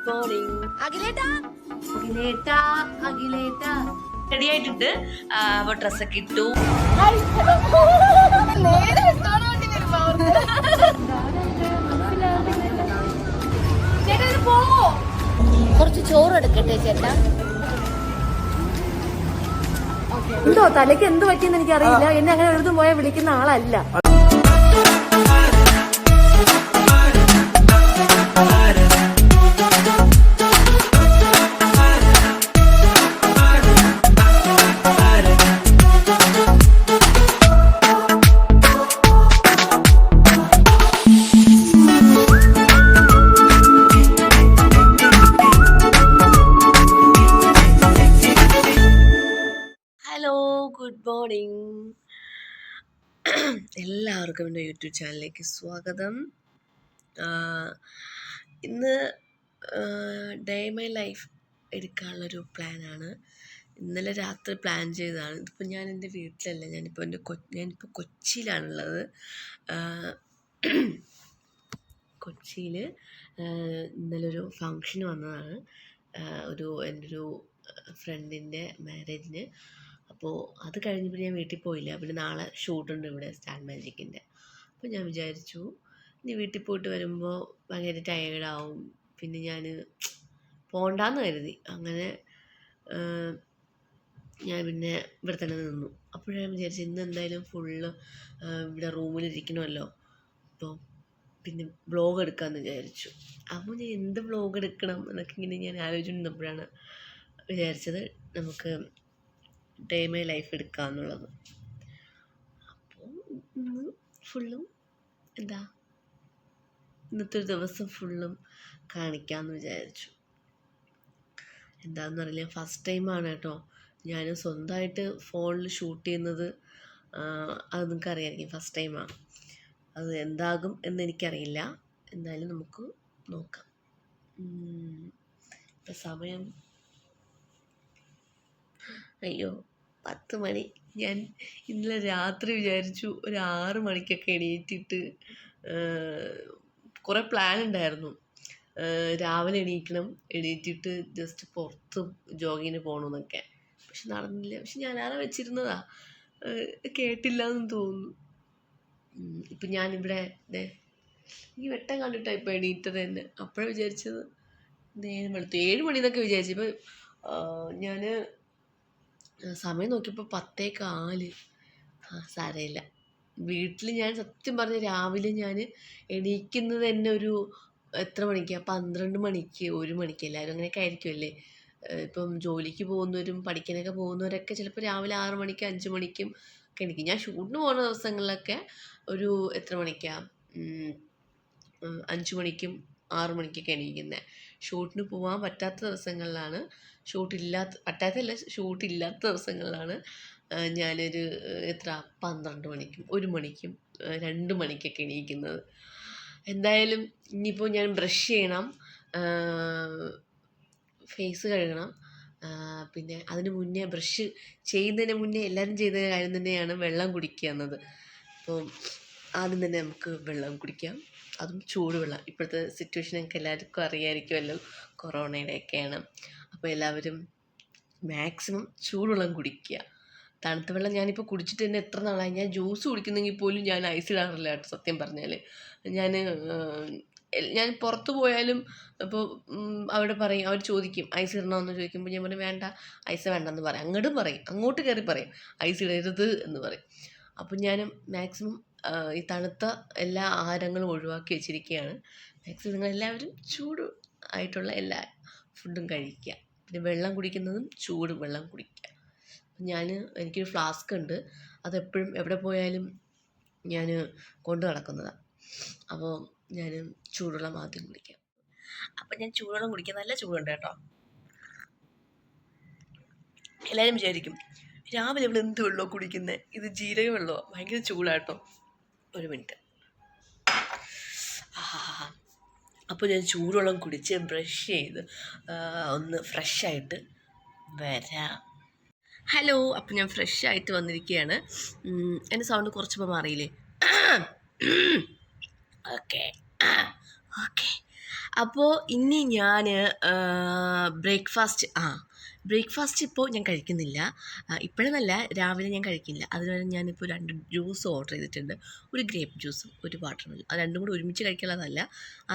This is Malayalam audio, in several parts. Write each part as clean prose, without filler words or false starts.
മോർണിംഗ്. റെഡി ആയിട്ടുണ്ട്. അപ്പോൾ ഡ്രസ്സൊക്കെ ഇട്ടു. കുറച്ച് ചോറ് എടുക്കട്ടെ ചേട്ടാ. എന്തോ തലയ്ക്ക് എന്ത് പറ്റിയെന്ന് എനിക്കറിയില്ല. എന്നെ അങ്ങനെ എഴുതും പോയാൽ വിളിക്കുന്ന ആളല്ല. Good morning. എല്ലാവർക്കും എൻ്റെ യൂട്യൂബ് ചാനലിലേക്ക് സ്വാഗതം. ഇന്ന് ഡേ മൈ ലൈഫ് എടുക്കാനുള്ളൊരു പ്ലാനാണ്. ഇന്നലെ രാത്രി പ്ലാൻ ചെയ്തതാണ്. ഇതിപ്പോൾ ഞാൻ എൻ്റെ വീട്ടിലല്ല, ഞാനിപ്പോൾ കൊച്ചിയിലാണുള്ളത്. കൊച്ചിയിൽ ഇന്നലെ ഒരു ഫങ്ഷന് വന്നതാണ്, എൻ്റെ ഒരു ഫ്രണ്ടിൻ്റെ മാരേജിന്. അപ്പോൾ അത് കഴിഞ്ഞപ്പോൾ ഞാൻ വീട്ടിൽ പോയില്ല. പിന്നെ നാളെ ഷൂട്ടുണ്ട് ഇവിടെ സ്റ്റാർ മാജിക്കിൻ്റെ. അപ്പോൾ ഞാൻ വിചാരിച്ചു ഇനി വീട്ടിൽ പോയിട്ട് വരുമ്പോൾ ഭയങ്കര ടയേർഡാവും, പിന്നെ ഞാൻ പോകണ്ടെന്ന് കരുതി. അങ്ങനെ ഞാൻ പിന്നെ ഇവിടെ തന്നെ നിന്നു. അപ്പോഴാണ് ഞാൻ വിചാരിച്ചു ഇന്ന് എന്തായാലും ഫുള്ള് ഇവിടെ റൂമിലിരിക്കണമല്ലോ, അപ്പോൾ പിന്നെ വ്ളോഗ് എടുക്കാമെന്ന് വിചാരിച്ചു. അപ്പോൾ ഞാൻ എന്ത് വ്ളോഗ് എടുക്കണം എന്നൊക്കെ ഇങ്ങനെ ഞാൻ ആലോചിച്ചിരുന്നപ്പോഴാണ് വിചാരിച്ചത് നമുക്ക് ഡേ മൈ ലൈഫ് എടുക്കാമെന്നുള്ളത്. അപ്പോൾ ഇന്ന് ഫുള്ളും ഇന്നത്തെ ഒരു ദിവസം ഫുള്ളും കാണിക്കാമെന്ന് വിചാരിച്ചു. എന്താണെന്നറിയില്ല, ഫസ്റ്റ് ടൈമാണ് കേട്ടോ ഞാൻ സ്വന്തമായിട്ട് ഫോണിൽ ഷൂട്ട് ചെയ്യുന്നത്. അത് നിങ്ങൾക്ക് അറിയാമായിരിക്കും, ഫസ്റ്റ് ടൈമാണ്. അത് എന്താകും എന്നെനിക്കറിയില്ല. എന്തായാലും നമുക്ക് നോക്കാം. ഇപ്പം സമയം 10 മണി. ഞാൻ ഇന്നലെ രാത്രി വിചാരിച്ചു ഒരു 6 മണിക്കൊക്കെ എണീറ്റിട്ട്, കുറേ പ്ലാൻ ഉണ്ടായിരുന്നു. രാവിലെ എണീറ്റിട്ട് ജസ്റ്റ് പുറത്ത് ജോഗിങ്ങിന് പോകണമെന്നൊക്കെ. പക്ഷെ നടന്നില്ല. പക്ഷെ ഞാൻ ആരാ വെച്ചിരുന്നതാ, കേട്ടില്ല എന്ന് തോന്നുന്നു. ഇപ്പം ഞാനിവിടെ ഈ വെട്ടം കണ്ടിട്ടാണ് ഇപ്പോൾ എണീറ്റത് തന്നെ. അപ്പോഴാണ് വിചാരിച്ചത് നേരം വെളുത്തു 7 മണി എന്നൊക്കെ വിചാരിച്ചു. ഇപ്പം ഞാൻ സമയം നോക്കിയപ്പോൾ 10:15. സാരമില്ല. വീട്ടിൽ ഞാൻ സത്യം പറഞ്ഞ രാവിലെ ഞാൻ എണീക്കുന്നത് തന്നെ ഒരു എത്ര മണിക്കാണ്, 12 മണിക്ക് 1 മണിക്ക്, എല്ലാവരും അങ്ങനെയൊക്കെ ആയിരിക്കുമല്ലേ. ഇപ്പം ജോലിക്ക് പോകുന്നവരും പഠിക്കാനൊക്കെ പോകുന്നവരൊക്കെ ചിലപ്പോൾ രാവിലെ 6 മണിക്കും 5 മണിക്കും ഒക്കെ എണീക്കും. ഞാൻ ഷൂട്ടിന് പോകുന്ന ദിവസങ്ങളിലൊക്കെ ഒരു എത്ര മണിക്കാണ്, 5 മണിക്കും 6 മണിക്കൊക്കെ എണീക്കുന്നത്. ഷൂട്ടിന് പോകാൻ പറ്റാത്ത ദിവസങ്ങളിലാണ്, ഷൂട്ടില്ലാത്ത ദിവസങ്ങളിലാണ് ഞാനൊരു 12 മണിക്കും 1 മണിക്കും 2 മണിക്കൊക്കെ എണീക്കുന്നത്. എന്തായാലും ഇനിയിപ്പോൾ ഞാൻ ബ്രഷ് ചെയ്യണം, ഫേസ് കഴുകണം. പിന്നെ അതിന് മുന്നേ ബ്രഷ് ചെയ്യുന്നതിന് മുന്നേ എല്ലാവരും ചെയ്ത കാര്യം തന്നെയാണ് വെള്ളം കുടിക്കുക എന്നത്. അപ്പോൾ ആദ്യം തന്നെ നമുക്ക് വെള്ളം കുടിക്കാം, അതും ചൂടുവെള്ളം. ഇപ്പോഴത്തെ സിറ്റുവേഷൻ ഞങ്ങൾക്ക് എല്ലാവർക്കും അറിയാമായിരിക്കുമല്ലോ, കൊറോണയുടെയൊക്കെയാണ്. അപ്പോൾ എല്ലാവരും മാക്സിമം ചൂടുവെള്ളം കുടിക്കുക. തണുത്ത വെള്ളം ഞാനിപ്പോൾ കുടിച്ചിട്ട് തന്നെ എത്ര നാളായി. ഞാൻ ജ്യൂസ് കുടിക്കുന്നെങ്കിൽ പോലും ഞാൻ ഐസ് ഇടാറില്ല കേട്ടോ, സത്യം പറഞ്ഞാൽ. ഞാൻ പുറത്ത് പോയാലും ഇപ്പോൾ അവിടെ പറയും, അവർ ചോദിക്കും ഐസ് ഇടണമെന്ന് ചോദിക്കുമ്പോൾ ഞാൻ പറയും വേണ്ട, ഐസ് വേണ്ടെന്ന് പറയും. അങ്ങോട്ട് കയറി പറയും ഐസ് ഇടരുത് എന്ന് പറയും. അപ്പം ഞാൻ മാക്സിമം ഈ തണുത്ത എല്ലാ ആഹാരങ്ങളും ഒഴിവാക്കി വെച്ചിരിക്കുകയാണ്. മാക്സിമം നിങ്ങളെല്ലാവരും ചൂട് ആയിട്ടുള്ള എല്ലാ ഫുഡും കഴിക്കുക. പിന്നെ വെള്ളം കുടിക്കുന്നതും ചൂട് വെള്ളം കുടിക്കുക. എനിക്കൊരു ഫ്ലാസ്ക് ഉണ്ട്, അതെപ്പോഴും എവിടെ പോയാലും ഞാൻ കൊണ്ട് നടക്കുന്നതാണ്. അപ്പോൾ ഞാൻ ചൂടുവെള്ളം ആദ്യം കുടിക്കാം. അപ്പം ഞാൻ ചൂടുവെള്ളം കുടിക്കുക, നല്ല ചൂടുണ്ട് കേട്ടോ. എല്ലാവരും വിചാരിക്കും രാവിലെ ഇവിടെ എന്ത് വെള്ളമോ കുടിക്കുന്നത്, ഇത് ജീരക വെള്ളമോ, ഭയങ്കര ചൂടാട്ടോ. 1 മിനിറ്റ്. അപ്പോൾ ഞാൻ ചൂടുവെള്ളം കുടിച്ച് ബ്രഷ് ചെയ്ത് ഒന്ന് ഫ്രഷായിട്ട് വരാം. ഹലോ, അപ്പം ഞാൻ ഫ്രഷായിട്ട് വന്നിരിക്കുകയാണ്. എൻ്റെ സൗണ്ട് കുറച്ചിപ്പോൾ മാറിയില്ലേ? ഓക്കെ. അപ്പോൾ ഇനി ഞാൻ ബ്രേക്ക്ഫാസ്റ്റ് ഇപ്പോൾ ഞാൻ കഴിക്കുന്നില്ല. ഇപ്പോഴെന്നല്ല, രാവിലെ ഞാൻ കഴിക്കില്ല. അതുവരെ ഞാനിപ്പോൾ 2 ജ്യൂസ് ഓർഡർ ചെയ്തിട്ടുണ്ട്. ഒരു ഗ്രേപ്പ് ജ്യൂസും ഒരു വാട്ടർമെലൺ. അത് രണ്ടും കൂടി ഒരുമിച്ച് കഴിക്കാനുള്ളതല്ല.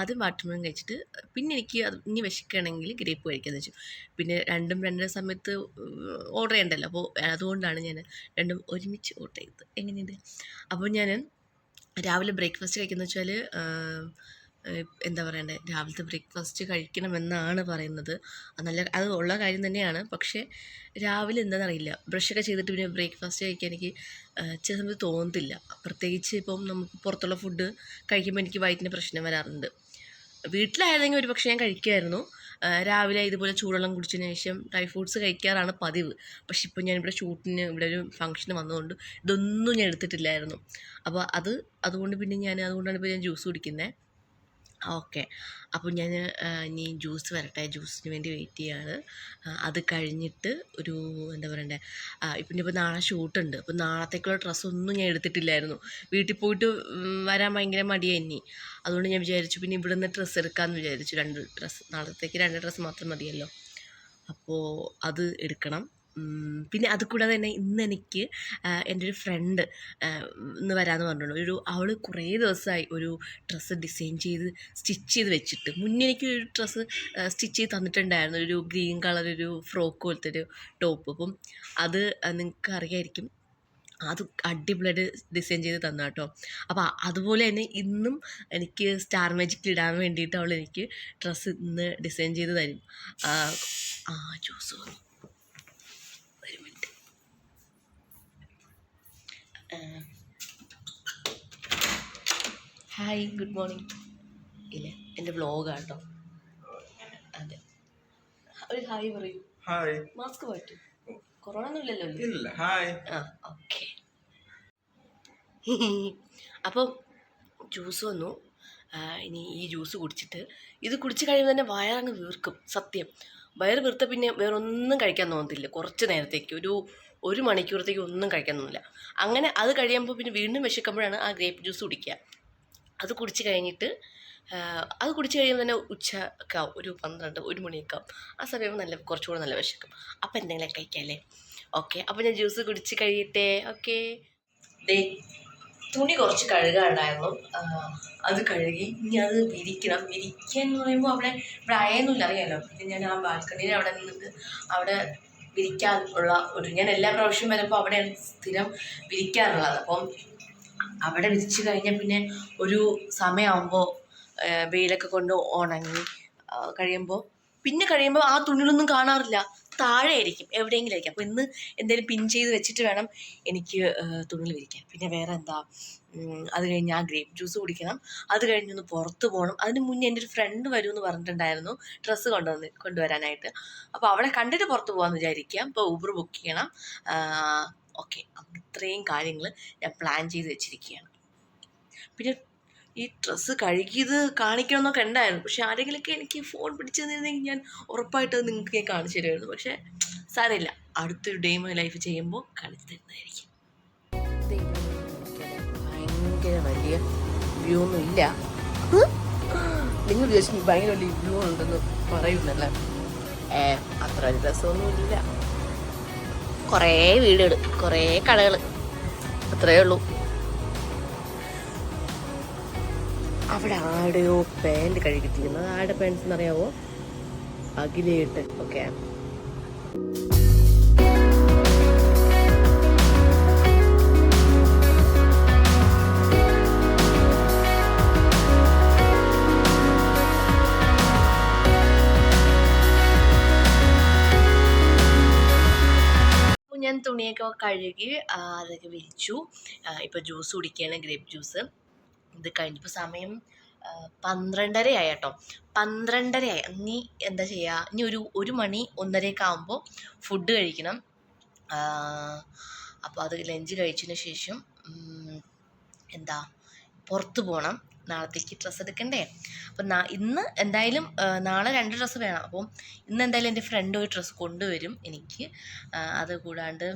ആദ്യം വാട്ടർമെലൺ കഴിച്ചിട്ട് പിന്നെ എനിക്ക് അത് ഇനി വിശക്കുകയാണെങ്കിൽ ഗ്രേപ്പ് കഴിക്കാമെന്ന് വെച്ചു. പിന്നെ രണ്ടും രണ്ട് സമയത്ത് ഓർഡർ ചെയ്യണ്ടല്ലോ. അപ്പോൾ അതുകൊണ്ടാണ് ഞാൻ രണ്ടും ഒരുമിച്ച് ഓർഡർ ചെയ്തത്. എങ്ങനെയുണ്ട്? അപ്പോൾ ഞാൻ രാവിലെ ബ്രേക്ക്ഫാസ്റ്റ് കഴിക്കുന്നത് വെച്ചാൽ എന്താ പറയണ്ടേ, രാവിലത്തെ ബ്രേക്ക്ഫാസ്റ്റ് കഴിക്കണമെന്നാണ് പറയുന്നത്. അത് ഉള്ള കാര്യം തന്നെയാണ്. പക്ഷേ രാവിലെ എന്താണെന്നറിയില്ല, ബ്രഷൊക്കെ ചെയ്തിട്ട് പിന്നെ ബ്രേക്ക്ഫാസ്റ്റ് കഴിക്കാൻ എനിക്ക് ചില സമയത്ത് തോന്നത്തില്ല. പ്രത്യേകിച്ച് ഇപ്പം നമുക്ക് പുറത്തുള്ള ഫുഡ് കഴിക്കുമ്പോൾ എനിക്ക് വയറ്റിന് പ്രശ്നം വരാറുണ്ട്. വീട്ടിലായിരുന്നെങ്കിൽ ഒരു പക്ഷേ ഞാൻ കഴിക്കുമായിരുന്നു. രാവിലെ ഇതുപോലെ ചൂടുവെള്ളം കുടിച്ചതിന് ശേഷം ഡ്രൈ ഫ്രൂട്ട്സ് കഴിക്കാറാണ് പതിവ്. പക്ഷെ ഇപ്പോൾ ഞാനിവിടെ ഇവിടെ ഒരു ഫംഗ്ഷന് വന്നതുകൊണ്ട് ഇതൊന്നും ഞാൻ എടുത്തിട്ടില്ലായിരുന്നു. അപ്പോൾ അതുകൊണ്ടാണ് ഇപ്പോൾ ഞാൻ ജ്യൂസ് കുടിക്കുന്നത്. ഓക്കെ, അപ്പോൾ ഞാൻ ഇനി ജ്യൂസ് വരട്ടെ, ജ്യൂസിന് വേണ്ടി വെയിറ്റ് ചെയ്യാണ്. അത് കഴിഞ്ഞിട്ട് ഒരു എന്താ പറയണ്ടേ, ഇപ്പോൾ നാളെ ഷൂട്ടുണ്ട്. അപ്പോൾ നാളത്തേക്കുള്ള ഡ്രസ്സൊന്നും ഞാൻ എടുത്തിട്ടില്ലായിരുന്നു. വീട്ടിൽ പോയിട്ട് വരാൻ ഭയങ്കര മടിയായി ഇനി. അതുകൊണ്ട് ഞാൻ വിചാരിച്ചു പിന്നെ ഇവിടെ നിന്ന് ഡ്രസ്സ് എടുക്കാമെന്ന് വിചാരിച്ചു. 2 ഡ്രസ്സ്, നാളത്തേക്ക് 2 ഡ്രസ്സ് മാത്രം മതിയല്ലോ. അപ്പോൾ അത് എടുക്കണം. പിന്നെ അത് കൂടാതെ തന്നെ ഇന്നെനിക്ക് എൻ്റെ ഒരു ഫ്രണ്ട് ഇന്ന് വരാമെന്ന് പറഞ്ഞിട്ടുണ്ട്. അവൾ കുറേ ദിവസമായി ഒരു ഡ്രസ്സ് ഡിസൈൻ ചെയ്ത് സ്റ്റിച്ച് ചെയ്ത് വെച്ചിട്ട്. മുന്നേ എനിക്കൊരു ഡ്രസ്സ് സ്റ്റിച്ച് ചെയ്ത് തന്നിട്ടുണ്ടായിരുന്നു, ഒരു ഗ്രീൻ കളർ ഒരു ഫ്രോക്ക് പോലത്തെ ഒരു ടോപ്പ്. അപ്പം അത് നിങ്ങൾക്ക് അറിയാമായിരിക്കും. അത് അടിപൊളിയായിട്ട് ഡിസൈൻ ചെയ്ത് തന്നു കേട്ടോ. അപ്പോൾ അതുപോലെ തന്നെ ഇന്നും എനിക്ക് സ്റ്റാർ മാജിക്കിൽ ഇടാൻ വേണ്ടിയിട്ട് അവൾ എനിക്ക് ഡ്രസ്സ് ഇന്ന് ഡിസൈൻ ചെയ്ത് തരും. ജ്യൂസ് വന്നു, ഒരു മിനിറ്റ്. Hi, good morning. ഇല്ല, എൻ്റെ വ്ളോഗാണ് കേട്ടോ. അതെ, ഒരു ഹായ് പറയൂ. ഹായ്. മാസ്ക് മാറ്റും, കൊറോണ ഒന്നും ഇല്ലല്ലോ. ഇല്ല, ഹായ്. ഓക്കെ. അപ്പോൾ ജ്യൂസ് വന്നു. ഇനി ഈ ജ്യൂസ് കുടിച്ചിട്ട്, ഇത് കുടിച്ച് കഴിയുമ്പോൾ തന്നെ വയറങ്ങ് വീർക്കും. സത്യം, വയറ് വീർത്ത പിന്നെ വേറൊന്നും കഴിക്കാൻ തോന്നത്തില്ല. കുറച്ച് നേരത്തേക്ക്, ഒരു മണിക്കൂറത്തേക്ക് ഒന്നും കഴിക്കാൻ തോന്നില്ല. അങ്ങനെ അത് കഴിയുമ്പോൾ പിന്നെ വീണ്ടും വിശക്കുമ്പോഴാണ് ആ ഗ്രേപ്പ് ജ്യൂസ് കുടിക്കുക. അത് കുടിച്ച് കഴിയുമ്പോൾ തന്നെ ഉച്ചയൊക്കെ ആവും, ഒരു 12-1 മണിയൊക്കെ ആവും. ആ സമയം കുറച്ചുകൂടെ നല്ല വിശക്കും. അപ്പോൾ എന്തെങ്കിലും കഴിക്കാമല്ലേ? ഓക്കെ, അപ്പോൾ ഞാൻ ജ്യൂസ് കുടിച്ച് കഴിയട്ടെ. ഓക്കെ. തുണി കുറച്ച് കഴുകാനുണ്ടായിരുന്നു, അത് കഴുകി. ഇനി അത് വിരിക്കണം. വിരിക്കുക എന്ന് പറയുമ്പോൾ ഇവിടെ അയൊന്നുമില്ല, അറിയാമല്ലോ. പിന്നെ ഞാൻ ആ ബാൽക്കണിയിൽ അവിടെ നിന്നിട്ട് അവിടെ വിരിക്കാനുള്ള ഞാൻ എല്ലാ പ്രാവശ്യം വരുമ്പോൾ അവിടെയാണ് സ്ഥിരം വിരിക്കാറുള്ളത്. അപ്പം അവിടെ വിരിച്ച് കഴിഞ്ഞാൽ പിന്നെ ഒരു സമയമാകുമ്പോൾ വെയിലൊക്കെ കൊണ്ട് ഉണങ്ങി കഴിയുമ്പോൾ ആ തുണികളൊന്നും കാണാറില്ല, താഴെ ആയിരിക്കും, എവിടെയെങ്കിലും ആയിരിക്കും. അപ്പോൾ ഇന്ന് എന്തെങ്കിലും പിൻ ചെയ്ത് വെച്ചിട്ട് വേണം എനിക്ക് തുണികൾ വിരിക്കാൻ. പിന്നെ വേറെ എന്താ, അത് കഴിഞ്ഞ് ആ ഗ്രേപ്പ് ജ്യൂസ് കുടിക്കണം. അത് കഴിഞ്ഞൊന്ന് പുറത്ത് പോകണം. അതിന് മുന്നേ എൻ്റെ ഒരു ഫ്രണ്ട് വരുമെന്ന് പറഞ്ഞിട്ടുണ്ടായിരുന്നു ഡ്രസ്സ് കൊണ്ടുവരാനായിട്ട്. അപ്പോൾ അവളെ കണ്ടിട്ട് പുറത്ത് പോകാമെന്ന് വിചാരിക്കാം. അപ്പോൾ ഊബർ ബുക്ക് ചെയ്യണം. ഓക്കെ, ഇത്രയും കാര്യങ്ങൾ ഞാൻ പ്ലാൻ ചെയ്ത് വെച്ചിരിക്കുകയാണ്. പിന്നെ ഈ ഡ്രസ്സ് കഴുകിയത് കാണിക്കണമെന്നൊക്കെ ഉണ്ടായിരുന്നു. പക്ഷെ ആരെങ്കിലുമൊക്കെ എനിക്ക് ഫോൺ പിടിച്ചു തന്നിരുന്നെങ്കിൽ ഞാൻ ഉറപ്പായിട്ട് അത് നിങ്ങൾക്ക് ഞാൻ കാണിച്ചു തരുമായിരുന്നു. പക്ഷേ സാരമില്ല, അടുത്തൊരു ഡേ മൈ ലൈഫ് ചെയ്യുമ്പോൾ കാണിച്ചു തരുന്നതായിരിക്കും. ഭയങ്കര വലിയ വ്യൂ ഒന്നും ഇല്ല. നിങ്ങൾ വിചാരിച്ചു ഭയങ്കര വലിയ വ്യൂ ഉണ്ടെന്ന് പറയുന്നല്ലേ? അത്ര ഒരു രസമൊന്നും ഇല്ല. കുറേ വീടുകൾ, കുറേ കടകൾ, അത്രയേ ഉള്ളൂ. അവിടെ ആടെയോ പാൻറ് കഴുകിട്ടിരിക്കുന്നത്. ആടെ പാൻസ് എന്നറിയാവോ? അഖിലേട്ട്. ഓക്കെ, ഞാൻ തുണിയൊക്കെ കഴുകി അതൊക്കെ വിരിച്ചു. ഇപ്പോൾ ജ്യൂസ് കുടിക്കുകയാണ്, ഗ്രേപ്പ് ജ്യൂസ്. ഇത് കഴിഞ്ഞപ്പോൾ സമയം 12:30 ആയി കേട്ടോ. 12:30 ആയി. ഇനി എന്താ ചെയ്യുക, ഇനി ഒരു മണി 1:30 ആകുമ്പോൾ ഫുഡ് കഴിക്കണം. അപ്പോൾ അത് ലഞ്ച് കഴിച്ചതിന് ശേഷം പുറത്ത് പോകണം. നാളത്തേക്ക് ഡ്രസ്സ് എടുക്കണ്ടേ? അപ്പം ഇന്ന് എന്തായാലും നാളെ 2 ഡ്രസ്സ് വേണം. അപ്പം ഇന്ന് എന്തായാലും എൻ്റെ ഫ്രണ്ട് ഒരു ഡ്രസ്സ് കൊണ്ടുവരും എനിക്ക്. അത് കൂടാണ്ട്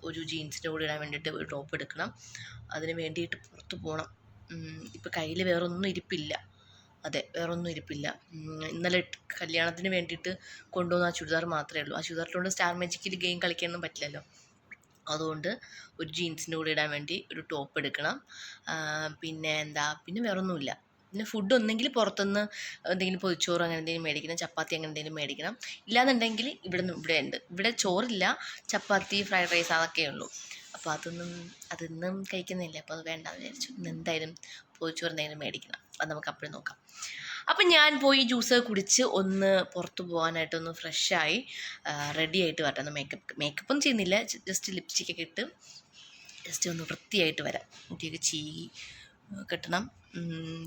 ഒരു ജീൻസിൻ്റെ കൂടെ ഇടാൻ വേണ്ടിയിട്ട് ഒരു ടോപ്പ് എടുക്കണം. അതിന് വേണ്ടിയിട്ട് പുറത്ത് പോകണം. ഇപ്പം കയ്യിൽ വേറൊന്നും ഇരിപ്പില്ല. അതെ, വേറൊന്നും ഇരിപ്പില്ല. ഇന്നലെ കല്യാണത്തിന് വേണ്ടിയിട്ട് കൊണ്ടുവന്ന ആ ചുരിദാർ മാത്രമേ ഉള്ളൂ. ആ ചുരിദാറിലുകൊണ്ട് സ്റ്റാർ മാജിക്കിൽ ഗെയിം കളിക്കാനൊന്നും പറ്റില്ലല്ലോ. അതുകൊണ്ട് ഒരു ജീൻസിൻ്റെ കൂടെ ഇടാൻ വേണ്ടി ഒരു ടോപ്പ് എടുക്കണം. പിന്നെ വേറൊന്നുമില്ല. പിന്നെ ഫുഡ് ഒന്നെങ്കിൽ പുറത്തുനിന്ന് എന്തെങ്കിലും പൊതിച്ചോറ് അങ്ങനെ എന്തെങ്കിലും മേടിക്കണം, ചപ്പാത്തി അങ്ങനെ എന്തെങ്കിലും മേടിക്കണം. ഇല്ലാന്നുണ്ടെങ്കിൽ ഇവിടെ ഉണ്ട്. ഇവിടെ ചോറില്ല, ചപ്പാത്തി, ഫ്രൈഡ് റൈസ് അതൊക്കെ ഉള്ളൂ. അപ്പോൾ അതൊന്നും കഴിക്കുന്നില്ല. അപ്പോൾ അത് വേണ്ടാന്ന് വിചാരിച്ചു. ഇന്ന് എന്തായാലും പൊതിച്ചോറ് എന്തെങ്കിലും മേടിക്കണം. അത് നമുക്ക് അപ്പോഴും നോക്കാം. അപ്പം ഞാൻ പോയി ജ്യൂസ് കുടിച്ച് ഒന്ന് പുറത്ത് പോകാനായിട്ടൊന്ന് ഫ്രഷായി റെഡി ആയിട്ട് വരട്ടെ. മേക്കപ്പൊന്നും ചെയ്യുന്നില്ല, ജസ്റ്റ് ലിപ്സ്റ്റിക്കൊക്കെ ഇട്ട് ജസ്റ്റ് ഒന്ന് വൃത്തിയായിട്ട് വരാം. മുടിയൊക്കെ ചീകി കെട്ടണം.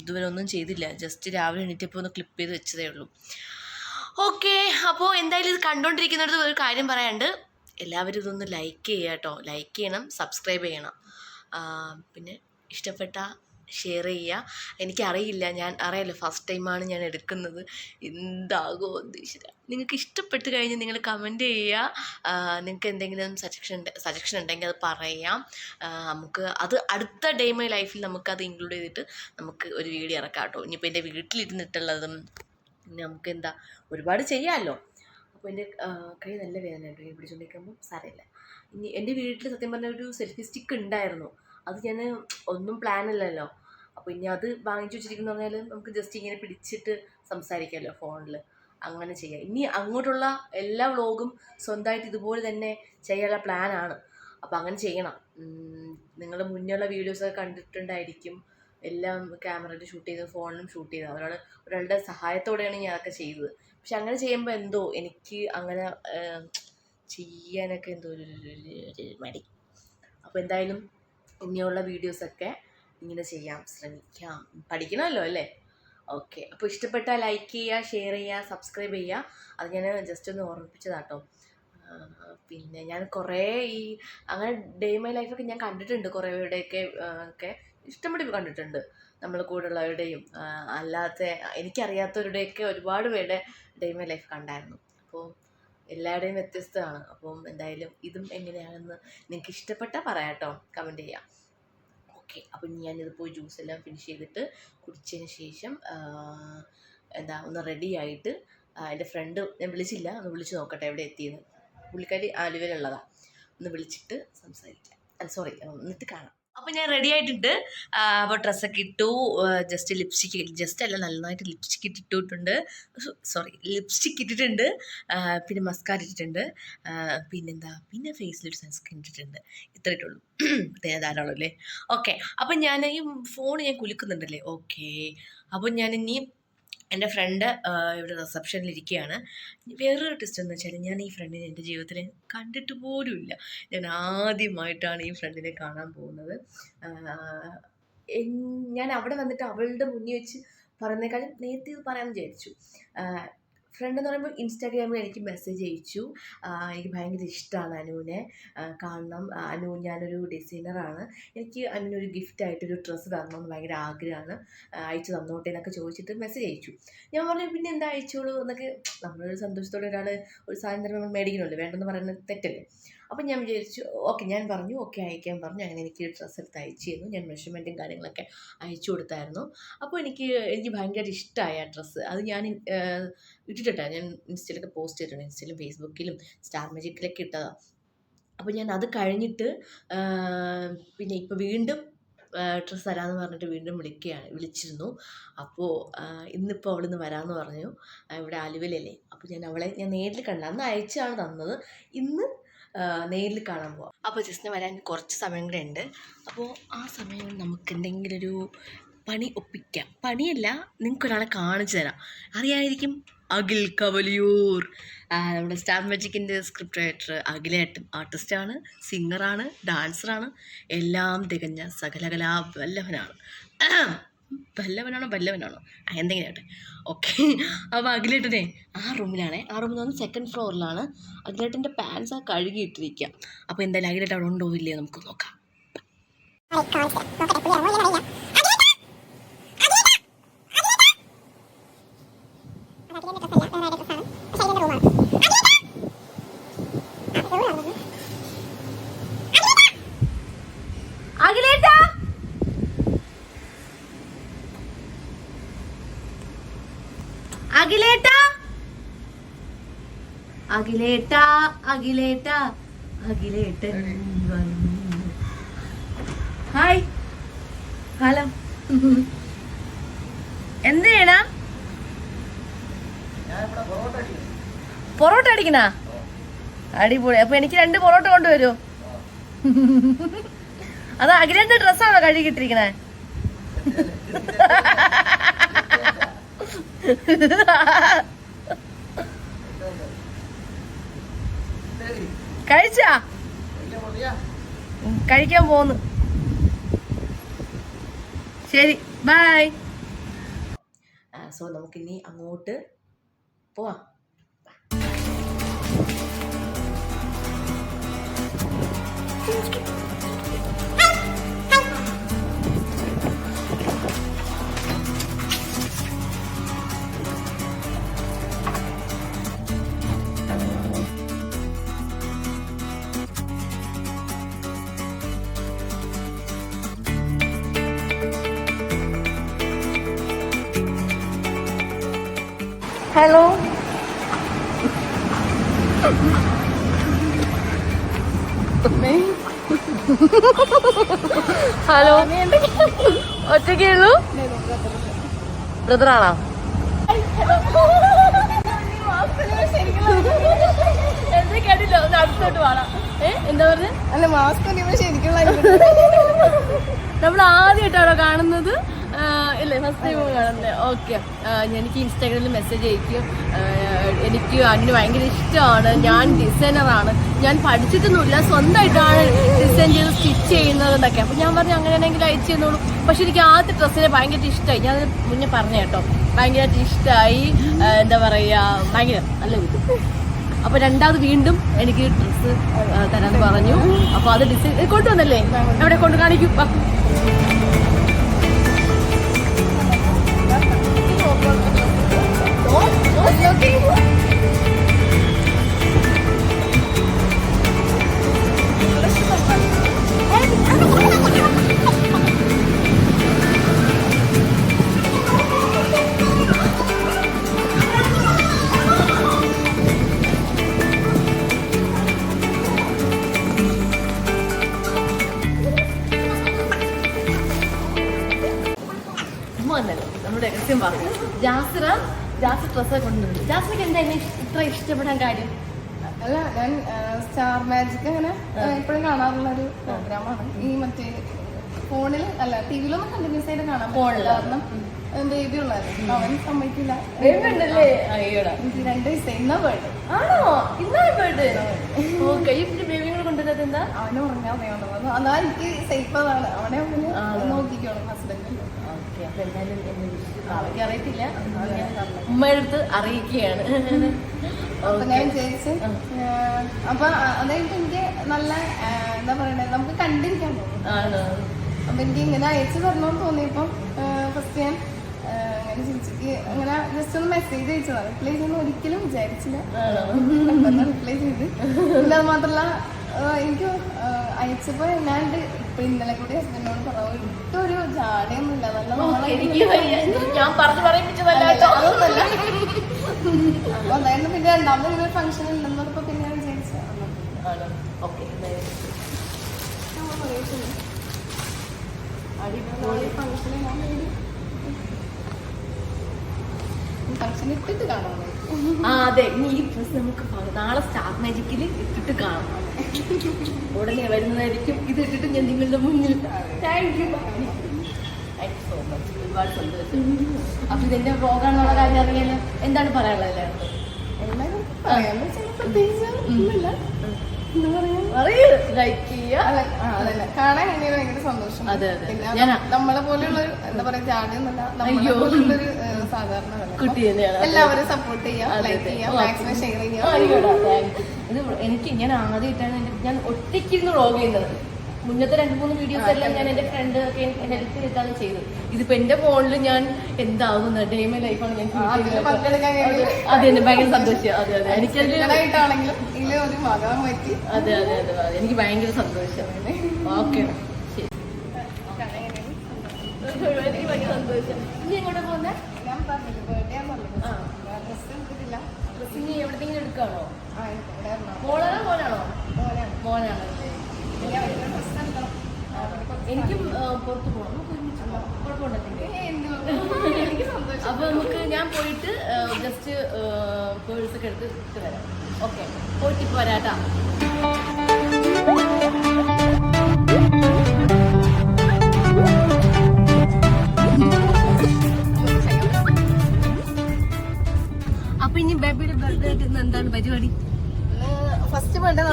ഇതുവരെ ഒന്നും ചെയ്തില്ല, ജസ്റ്റ് രാവിലെ എണീറ്റപ്പോൾ ഒന്ന് ക്ലിപ്പ് ചെയ്ത് വെച്ചതേ ഉള്ളൂ. ഓക്കെ, അപ്പോൾ എന്തായാലും ഇത് കണ്ടുകൊണ്ടിരിക്കുന്നിടത്ത് ഒരു കാര്യം പറയാനുണ്ട്. എല്ലാവരും ഇതൊന്ന് ലൈക്ക് ചെയ്യുക കേട്ടോ. ലൈക്ക് ചെയ്യണം, സബ്സ്ക്രൈബ് ചെയ്യണം. പിന്നെ ഇഷ്ടപ്പെട്ട ഷെയർ ചെയ്യുക. എനിക്കറിയില്ല, ഞാൻ അറിയാലോ ഫസ്റ്റ് ടൈമാണ് ഞാൻ എടുക്കുന്നത്, എന്താകുമോ ഉദ്ദേശിച്ചില്ല. നിങ്ങൾക്ക് ഇഷ്ടപ്പെട്ട് കഴിഞ്ഞ് നിങ്ങൾ കമൻറ്റ് ചെയ്യുക. നിങ്ങൾക്ക് എന്തെങ്കിലും സജഷൻ ഉണ്ടെങ്കിൽ അത് പറയാം. നമുക്ക് അത് അടുത്ത ഡേ മൈ ലൈഫിൽ നമുക്കത് ഇൻക്ലൂഡ് ചെയ്തിട്ട് നമുക്ക് ഒരു വീഡിയോ ഇറക്കാം കേട്ടോ. ഇനിയിപ്പോൾ എൻ്റെ വീട്ടിലിരുന്നിട്ടുള്ളതും പിന്നെ നമുക്ക് ഒരുപാട് ചെയ്യാമല്ലോ. അപ്പോൾ എൻ്റെ കൈ നല്ല വേദന ഉണ്ട്, കൈ പിടിച്ചുകൊണ്ടിരിക്കുമ്പോൾ സാരമില്ല. ഇനി എൻ്റെ വീട്ടിൽ സത്യം പറഞ്ഞ ഒരു സെൽഫി സ്റ്റിക്ക് ഉണ്ടായിരുന്നു, അത് ഞാൻ ഒന്നും പ്ലാനില്ലല്ലോ. അപ്പോൾ ഇനി അത് വാങ്ങിച്ചു വെച്ചിരിക്കുന്നു പറഞ്ഞാൽ നമുക്ക് ജസ്റ്റ് ഇങ്ങനെ പിടിച്ചിട്ട് സംസാരിക്കാമല്ലോ ഫോണിൽ, അങ്ങനെ ചെയ്യാം. ഇനി അങ്ങോട്ടുള്ള എല്ലാ വ്ളോഗും സ്വന്തമായിട്ട് ഇതുപോലെ തന്നെ ചെയ്യാനുള്ള പ്ലാനാണ്. അപ്പോൾ അങ്ങനെ ചെയ്യണം. നിങ്ങൾ മുന്നേയുള്ള വീഡിയോസൊക്കെ കണ്ടിട്ടുണ്ടായിരിക്കും, എല്ലാം ക്യാമറയിൽ ഷൂട്ട് ചെയ്ത് ഫോണിലും ഷൂട്ട് ചെയ്ത് ഒരാളുടെ സഹായത്തോടെയാണ് ഞാൻ അതൊക്കെ ചെയ്തത്. പക്ഷെ അങ്ങനെ ചെയ്യുമ്പോൾ എന്തോ എനിക്ക് അങ്ങനെ ചെയ്യാനൊക്കെ എന്തോ ഒരു മടി. അപ്പോൾ എന്തായാലും ഇനിയുള്ള വീഡിയോസൊക്കെ ഇങ്ങനെ ചെയ്യാൻ ശ്രമിക്കാം. പഠിക്കണമല്ലോ അല്ലേ? ഓക്കെ, അപ്പോൾ ഇഷ്ടപ്പെട്ടാൽ ലൈക്ക് ചെയ്യുക, ഷെയർ ചെയ്യുക, സബ്സ്ക്രൈബ് ചെയ്യുക. അത് ഞാൻ ജസ്റ്റ് ഒന്ന് ഓർമ്മിപ്പിച്ചതാട്ടോ. പിന്നെ ഞാൻ കുറേ അങ്ങനെ ഡേ മൈ ലൈഫൊക്കെ ഞാൻ കണ്ടിട്ടുണ്ട്, കുറേ പേരുടെയൊക്കെ ഇഷ്ടംപടി കണ്ടിട്ടുണ്ട്. നമ്മൾ കൂടെ ഉള്ളവരുടെയും അല്ലാത്ത എനിക്കറിയാത്തവരുടെയൊക്കെ ഒരുപാട് പേരുടെ ഡേ മൈ ലൈഫ് കണ്ടായിരുന്നു. അപ്പോൾ എല്ലാവരുടെയും വ്യത്യസ്തമാണ്. അപ്പം എന്തായാലും ഇതും എങ്ങനെയാണെന്ന് നിങ്ങൾക്ക് ഇഷ്ടപ്പെട്ടാൽ പറയാം കേട്ടോ, കമൻറ്റ് ചെയ്യാം. ഓക്കെ, അപ്പം ഞാനിത് പോയി ജ്യൂസെല്ലാം ഫിനിഷ് ചെയ്തിട്ട് കുടിച്ചതിന് ശേഷം ഒന്ന് റെഡി ആയിട്ട് എൻ്റെ ഫ്രണ്ട് ഞാൻ വിളിച്ചില്ല, ഒന്ന് വിളിച്ച് നോക്കട്ടെ എവിടെ എത്തിയെന്ന്. പുള്ളിക്കാരി ആലുവയിലുള്ളതാണ്, ഒന്ന് വിളിച്ചിട്ട് സംസാരിക്കാം. എന്നിട്ട് കാണാം. അപ്പോൾ ഞാൻ റെഡി ആയിട്ടുണ്ട്. അപ്പോൾ ഡ്രസ്സൊക്കെ ഇട്ടു, ജസ്റ്റ് ലിപ്സ്റ്റിക്ക് അല്ല നന്നായിട്ട് ലിപ്സ്റ്റിക്ക് ഇട്ടിട്ടുണ്ട്. ലിപ്സ്റ്റിക്ക് ഇട്ടിട്ടുണ്ട്, പിന്നെ മസ്കാര ഇട്ടിട്ടുണ്ട്, പിന്നെ ഫേസിലൊരു സൺസ്ക്രീൻ ഇട്ടിട്ടുണ്ട്. ഇത്ര ഇട്ടുള്ളൂ, ധാരാളം അല്ലേ? ഓക്കെ, അപ്പം ഞാൻ ഈ ഫോൺ ഞാൻ കുലുക്കുന്നുണ്ടല്ലേ? ഓക്കെ, അപ്പോൾ ഞാനിനി എൻ്റെ ഫ്രണ്ട് ഇവിടെ റിസപ്ഷനിലിരിക്കുകയാണ്. വേറൊരു ടെസ്റ്റ് എന്ന് വെച്ചാൽ ഞാൻ ഈ ഫ്രണ്ടിനെ എൻ്റെ ജീവിതത്തിൽ കണ്ടിട്ട് പോലുമില്ല. ഞാൻ ആദ്യമായിട്ടാണ് ഈ ഫ്രണ്ടിനെ കാണാൻ പോകുന്നത്. ഞാൻ അവിടെ വന്നിട്ട് അവളുടെ മുന്നിൽ വെച്ച് പറയുന്നേക്കാളും നേരത്തെ ഇത് പറയാമെന്ന് വിചാരിച്ചു. ഫ്രണ്ട് എന്ന് പറയുമ്പോൾ ഇൻസ്റ്റാഗ്രാമിൽ എനിക്ക് മെസ്സേജ് അയച്ചു. എനിക്ക് ഭയങ്കര ഇഷ്ടമാണ് അനുവിനെ കാണണം. ഞാനൊരു ഡിസൈനറാണ്, എനിക്ക് അനുവിനൊരു ഗിഫ്റ്റായിട്ടൊരു ഡ്രസ്സ് തരണമെന്ന് ഭയങ്കര ആഗ്രഹമാണ്, അയച്ചു തന്നോട്ടെ എന്നൊക്കെ ചോദിച്ചിട്ട് മെസ്സേജ് അയച്ചു. ഞാൻ പറഞ്ഞു പിന്നെ എന്താ അയച്ചോളൂ എന്നൊക്കെ. നമ്മളൊരു സന്തോഷത്തോടെ ഒരാൾ ഒരു സാധനം തരുമ്പോൾ നമ്മൾ മേടിക്കണമല്ലോ, വേണ്ടെന്ന് പറയുന്നത് തെറ്റല്ലേ. അപ്പം ഞാൻ വിചാരിച്ചു ഓക്കെ, ഞാൻ പറഞ്ഞു ഓക്കെ അയക്കാൻ പറഞ്ഞു. അങ്ങനെ എനിക്ക് ഡ്രസ്സ് എടുത്ത് അയച്ചു തന്നു. ഞാൻ മെഷർമെൻറ്റും കാര്യങ്ങളൊക്കെ അയച്ചു കൊടുത്തായിരുന്നു. അപ്പോൾ എനിക്ക് ഭയങ്കര ഇഷ്ടമായി ആ ഡ്രസ്സ്. അത് ഞാൻ ഇട്ടിട്ടാണ്, ഞാൻ ഇൻസ്റ്റയിലൊക്കെ പോസ്റ്റ് ചെയ്തിട്ടുണ്ട്, ഇൻസ്റ്റയിലും ഫേസ്ബുക്കിലും സ്റ്റാർ മാജിക്കിലൊക്കെ ഇട്ടതാണ്. അപ്പോൾ ഞാൻ അത് കഴിഞ്ഞിട്ട് പിന്നെ ഇപ്പോൾ വീണ്ടും ഡ്രസ്സ് തരാമെന്ന് പറഞ്ഞിട്ട് വീണ്ടും വിളിച്ചിരുന്നു. അപ്പോൾ ഇന്നിപ്പോൾ അവൾ ഇന്ന് വരാമെന്ന് പറഞ്ഞു, ഇവിടെ ആലുവയിലല്ലേ. അപ്പോൾ ഞാൻ നേരിൽ കണ്ട, അന്ന് അയച്ചാണ് തന്നത്, ഇന്ന് നേരിൽ കാണാൻ പോവാം. അപ്പോൾ ജസ്റ്റിന് വരാൻ കുറച്ച് സമയം കൂടെ ഉണ്ട്. അപ്പോൾ ആ സമയം നമുക്ക് എന്തെങ്കിലും ഒരു പണി ഒപ്പിക്കാം. പണിയല്ല, നിങ്ങൾക്കൊരാളെ കാണിച്ചു തരാം. അറിയാമായിരിക്കും, അഖിൽ കവലിയൂർ, നമ്മുടെ സ്റ്റാർ മാജിക്കിൻ്റെ സ്ക്രിപ്റ്റ് റൈറ്റർ അഖിലേട്ടൻ. ആർട്ടിസ്റ്റാണ്, സിംഗറാണ്, ഡാൻസറാണ്, എല്ലാം തികഞ്ഞ സകലകലാ വല്ലവനാണോ എന്തെങ്കിലും ആട്ടെ. ഓക്കെ, അപ്പോൾ അഖിലേട്ടനെ ആ റൂമിലാണേ. ആ റൂമിൽ നിന്ന് 2nd ഫ്ലോറിലാണ്. അഖിലേട്ടൻ്റെ പാൻസ് കഴുകിയിട്ടിരിക്കുക. അപ്പോൾ എന്തായാലും അഖിലേട്ടൻ അവിടെ ഉണ്ടോ ഇല്ലയോ നമുക്ക് നോക്കാം. അഖിലേട്ടാ അഖിലേട്ടാ അഖിലേട്ടൻ വന്നു. Hi hello. എന്ത് ചെയ്യണ? പൊറോട്ട അടിക്കണ? അടിപൊളി. അപ്പൊ എനിക്ക് 2 പൊറോട്ട കൊണ്ടുവരുമോ? അത് അഖിലേട്ടന്റെ ഡ്രസ്സാണോ കഴുകിട്ടിരിക്കണേ? കഴിച്ചാ? കഴിക്കാൻ പോന്ന്. ശരി, ബൈ. സോ നമുക്കിനി അങ്ങോട്ട് പോവാം. ഹലോ. ഹലോ, ഒറ്റയ്ക്കേ ഉള്ളൂ? ബ്രദറാണോ? എന്താ കേട്ടില്ല, ഒന്ന് അടുത്തോട്ട് പാടാം. എന്താ പറഞ്ഞ? അല്ല, മാസ്ക് ശരിക്കുള്ള നമ്മൾ ആദ്യമായിട്ടാണോ കാണുന്നത്? ഇല്ലേ, ഫസ്റ്റ് ടൈം കാണുന്നത്. ഓക്കെ. എനിക്ക് ഇൻസ്റ്റാഗ്രാമിൽ മെസ്സേജ് അയക്കും. എനിക്ക് അതിന് ഭയങ്കര ഇഷ്ടമാണ്. ഞാൻ ഡിസൈനറാണ്, ഞാൻ പഠിച്ചിട്ടൊന്നുമില്ല, സ്വന്തമായിട്ടാണ് ഡിസൈൻ ചെയ്ത് സ്റ്റിച്ച് ചെയ്യുന്നതെന്നൊക്കെ. അപ്പം ഞാൻ പറഞ്ഞു അങ്ങനെയാണെങ്കിൽ അയച്ചു തന്നോളൂ. പക്ഷെ എനിക്ക് ആദ്യത്തെ ഡ്രസ്സിനെ ഭയങ്കര ഇഷ്ടമായി. ഞാൻ മുന്നേ പറഞ്ഞ കേട്ടോ, ഭയങ്കരമായിട്ട് ഇഷ്ടമായി. എന്താ പറയുക, ഭയങ്കര നല്ല കിട്ടും. അപ്പൊ രണ്ടാമത് വീണ്ടും എനിക്ക് ഡ്രസ്സ് തരാന്ന് പറഞ്ഞു. അപ്പൊ അത് ഡിസൈൻ കൊണ്ടുവന്നല്ലേ? എവിടെ കൊണ്ട് കാണിക്കും? നമ്മുടെ രഹസ്യം പറഞ്ഞു. ജാസിറ ഡ്രസ്സൊക്കെ കൊണ്ടുവന്നു. ജാസിറക്ക് എന്താ എന്നെ ഇത്ര ഇഷ്ടപ്പെടാൻ കാര്യം? അല്ല, ഞാൻ സ്റ്റാർ മാജിക് അങ്ങനെ എപ്പോഴും കാണാറുള്ള ഒരു പ്രോഗ്രാമാണ്. ഈ മറ്റേ ഫോണിൽ അല്ല, ടിവിയിലൊന്നും കണ്ടിന്യൂസ് ആയിട്ട് കാണാൻ പോണില്ല. കാരണം ബേബി ഉള്ളായിരുന്നു, അവൻ സമ്മതിക്കില്ല. ബേബിണ്ടല്ലേ? അയ്യോടാ, 2 വയസ്സ്. ഇന്നാ ബേർഡ്. ആണോ? ഇന്നാ ബേർഡ്? ഓക്കെ. ഈ ബേബികളെ കൊണ്ടുവന്നത് എന്താ? അവനെ ഉറങ്ങാൻ അറിയാവുന്ന അതാ എനിക്ക് സേഫ്. അതാണ് അവനെ നോക്കിക്കോളും ഹസ്ബൻഡ്. ഓക്കെ. അപ്പൊ എന്തായാലും അവർക്ക് അറിയത്തില്ല, ഉമ്മയെടുത്ത് അറിയിക്കുകയാണ്. അപ്പൊ ഞാൻ വിചാരിച്ചു. അപ്പൊ അതായിട്ട് എനിക്ക് നല്ല എന്താ പറയണേ, നമുക്ക് കണ്ടിരിക്കാൻ തോന്നും. അപ്പൊ എനിക്ക് ഇങ്ങനെ അയച്ചു തരണമെന്ന് തോന്നിയപ്പോ ഫസ്റ്റ് ഞാൻ അങ്ങനെ ചേച്ചിക്ക് അങ്ങനെ ജസ്റ്റ് ഒന്ന് മെസ്സേജ് അയച്ചതാണ്. റിപ്ലൈ ചെയ്യുന്ന ഒരിക്കലും വിചാരിച്ചില്ല. റിപ്ലൈ ചെയ്ത്. പിന്നെ അത് മാത്രല്ല, എനിക്ക് അയച്ചപ്പോ ഞാൻ ഇപ്പൊ ഇന്നലെ കൂടി ഹസ്ബൻഡിനോട് പറഞ്ഞു, ഇട്ടൊരു ജാടയൊന്നുമില്ല, നല്ല ഞാൻ പറഞ്ഞു പറയിപ്പിച്ചതല്ല. അപ്പൊ അതായിരുന്നു. പിന്നെ രണ്ടാമത് ഇങ്ങനെ ഫംഗ്ഷൻ ഉണ്ടെന്നപ്പോ പിന്നെ ഞാൻ വിചാരിച്ചു ഫംഗ്ഷൻ ഇട്ടിട്ട് കാണാൻ. അതെ, ഇനി ഈ ഡ്രസ് നമുക്ക് നാളെ സ്റ്റാർ മാജിക്കിൽ ഇട്ടിട്ട് കാണാം. ഉടനെ വരുന്നതായിരിക്കും. ഇത് ഇട്ടിട്ട് ഞാൻ നിങ്ങളുടെ മുന്നിൽ. Thank you so much. ഒരുപാട് സന്തോഷം. അപ്പൊ ഇതിന്റെ പ്രോഗ്രാമിനുള്ള കാര്യം അറിയാലോ. എന്താണ് പറയാനുള്ളത്? എല്ലാവരും പറയാന്ന് വെച്ചാൽ പ്രത്യേകിച്ച് ഒന്നുമില്ല. ലൈക്ക് ചെയ്യുക, കാണാൻ എനിക്ക് ഭയങ്കര സന്തോഷം. പിന്നെ നമ്മളെ പോലെയുള്ള എന്താ പറയാ, ജാടിയൊന്നുമല്ല, നമ്മളെ പോലുള്ളൊരു സാധാരണ കുട്ടി തന്നെയാണ്. എല്ലാവരും സപ്പോർട്ട് ചെയ്യാം, ലൈക്ക് ചെയ്യാം, മാക്സിമം ഷെയർ ചെയ്യാം. ഇത് എനിക്ക് ഞാൻ ആദ്യമായിട്ടാണ് ഞാൻ ഒറ്റയ്ക്കിരുന്ന് വ്ളോഗ് ചെയ്യുന്നത്. മുന്നത്തെ 2-3 വീഡിയോസ് എല്ലാം ഞാൻ എന്റെ ഫ്രണ്ട് ഒക്കെ ഹെൽപ്പ് ചെയ്തിട്ടാണ് ചെയ്തത്. ഇതിപ്പോ എന്റെ ഫോണിൽ ഞാൻ എന്താകുന്ന ഡേ മൈ ലൈഫാണ് ഞാൻ അത് തന്നെ ഭയങ്കര സന്തോഷം. അതെ അതെ, എനിക്കതിൽ അതെ അതെ അതെ എനിക്ക് ഭയങ്കര സന്തോഷം. ഓക്കെ, ശരി. എനിക്ക് ഭയങ്കര സന്തോഷം. ഇനി എങ്ങോട്ടാ പോകുന്നത്? ഞാൻ പറഞ്ഞില്ല, ബർത്ത്ഡേ ഞാൻ പറഞ്ഞില്ല. ഡ്രസ് എടുത്തിട്ടില്ല. ഇനി എവിടെയെങ്കിലും എടുക്കാം. എടുക്കാണോ? ആ, ഇവിടെ എറണാകുളം. മോളാണോ മോനാണോ? മോനാണ്. മോനാണല്ലേ. ഇനി അവരുടെ ഡ്രസ്സ് എടുക്കണം. എനിക്കും പുറത്ത് പോകണം. നമുക്ക് ഒരുമിച്ച് പോകാം. കുഴപ്പമുണ്ടല്ലേ? എനിക്ക് സന്തോഷം. അപ്പൊ നമുക്ക് ഞാൻ പോയിട്ട് ജസ്റ്റ് പേഴ്സ് ഒക്കെ എടുത്ത് ഇട്ട് വരാം. ഓക്കെ, പോയിട്ട് ഇപ്പൊ വരാട്ടാ. അപ്പൊ ഇനി ബേബിയുടെ ബർത്ത്ഡേ ആയിട്ട് ഇന്ന് എന്താണ് പരിപാടി? ഫസ്റ്റ് ബർത്ത്ഡേ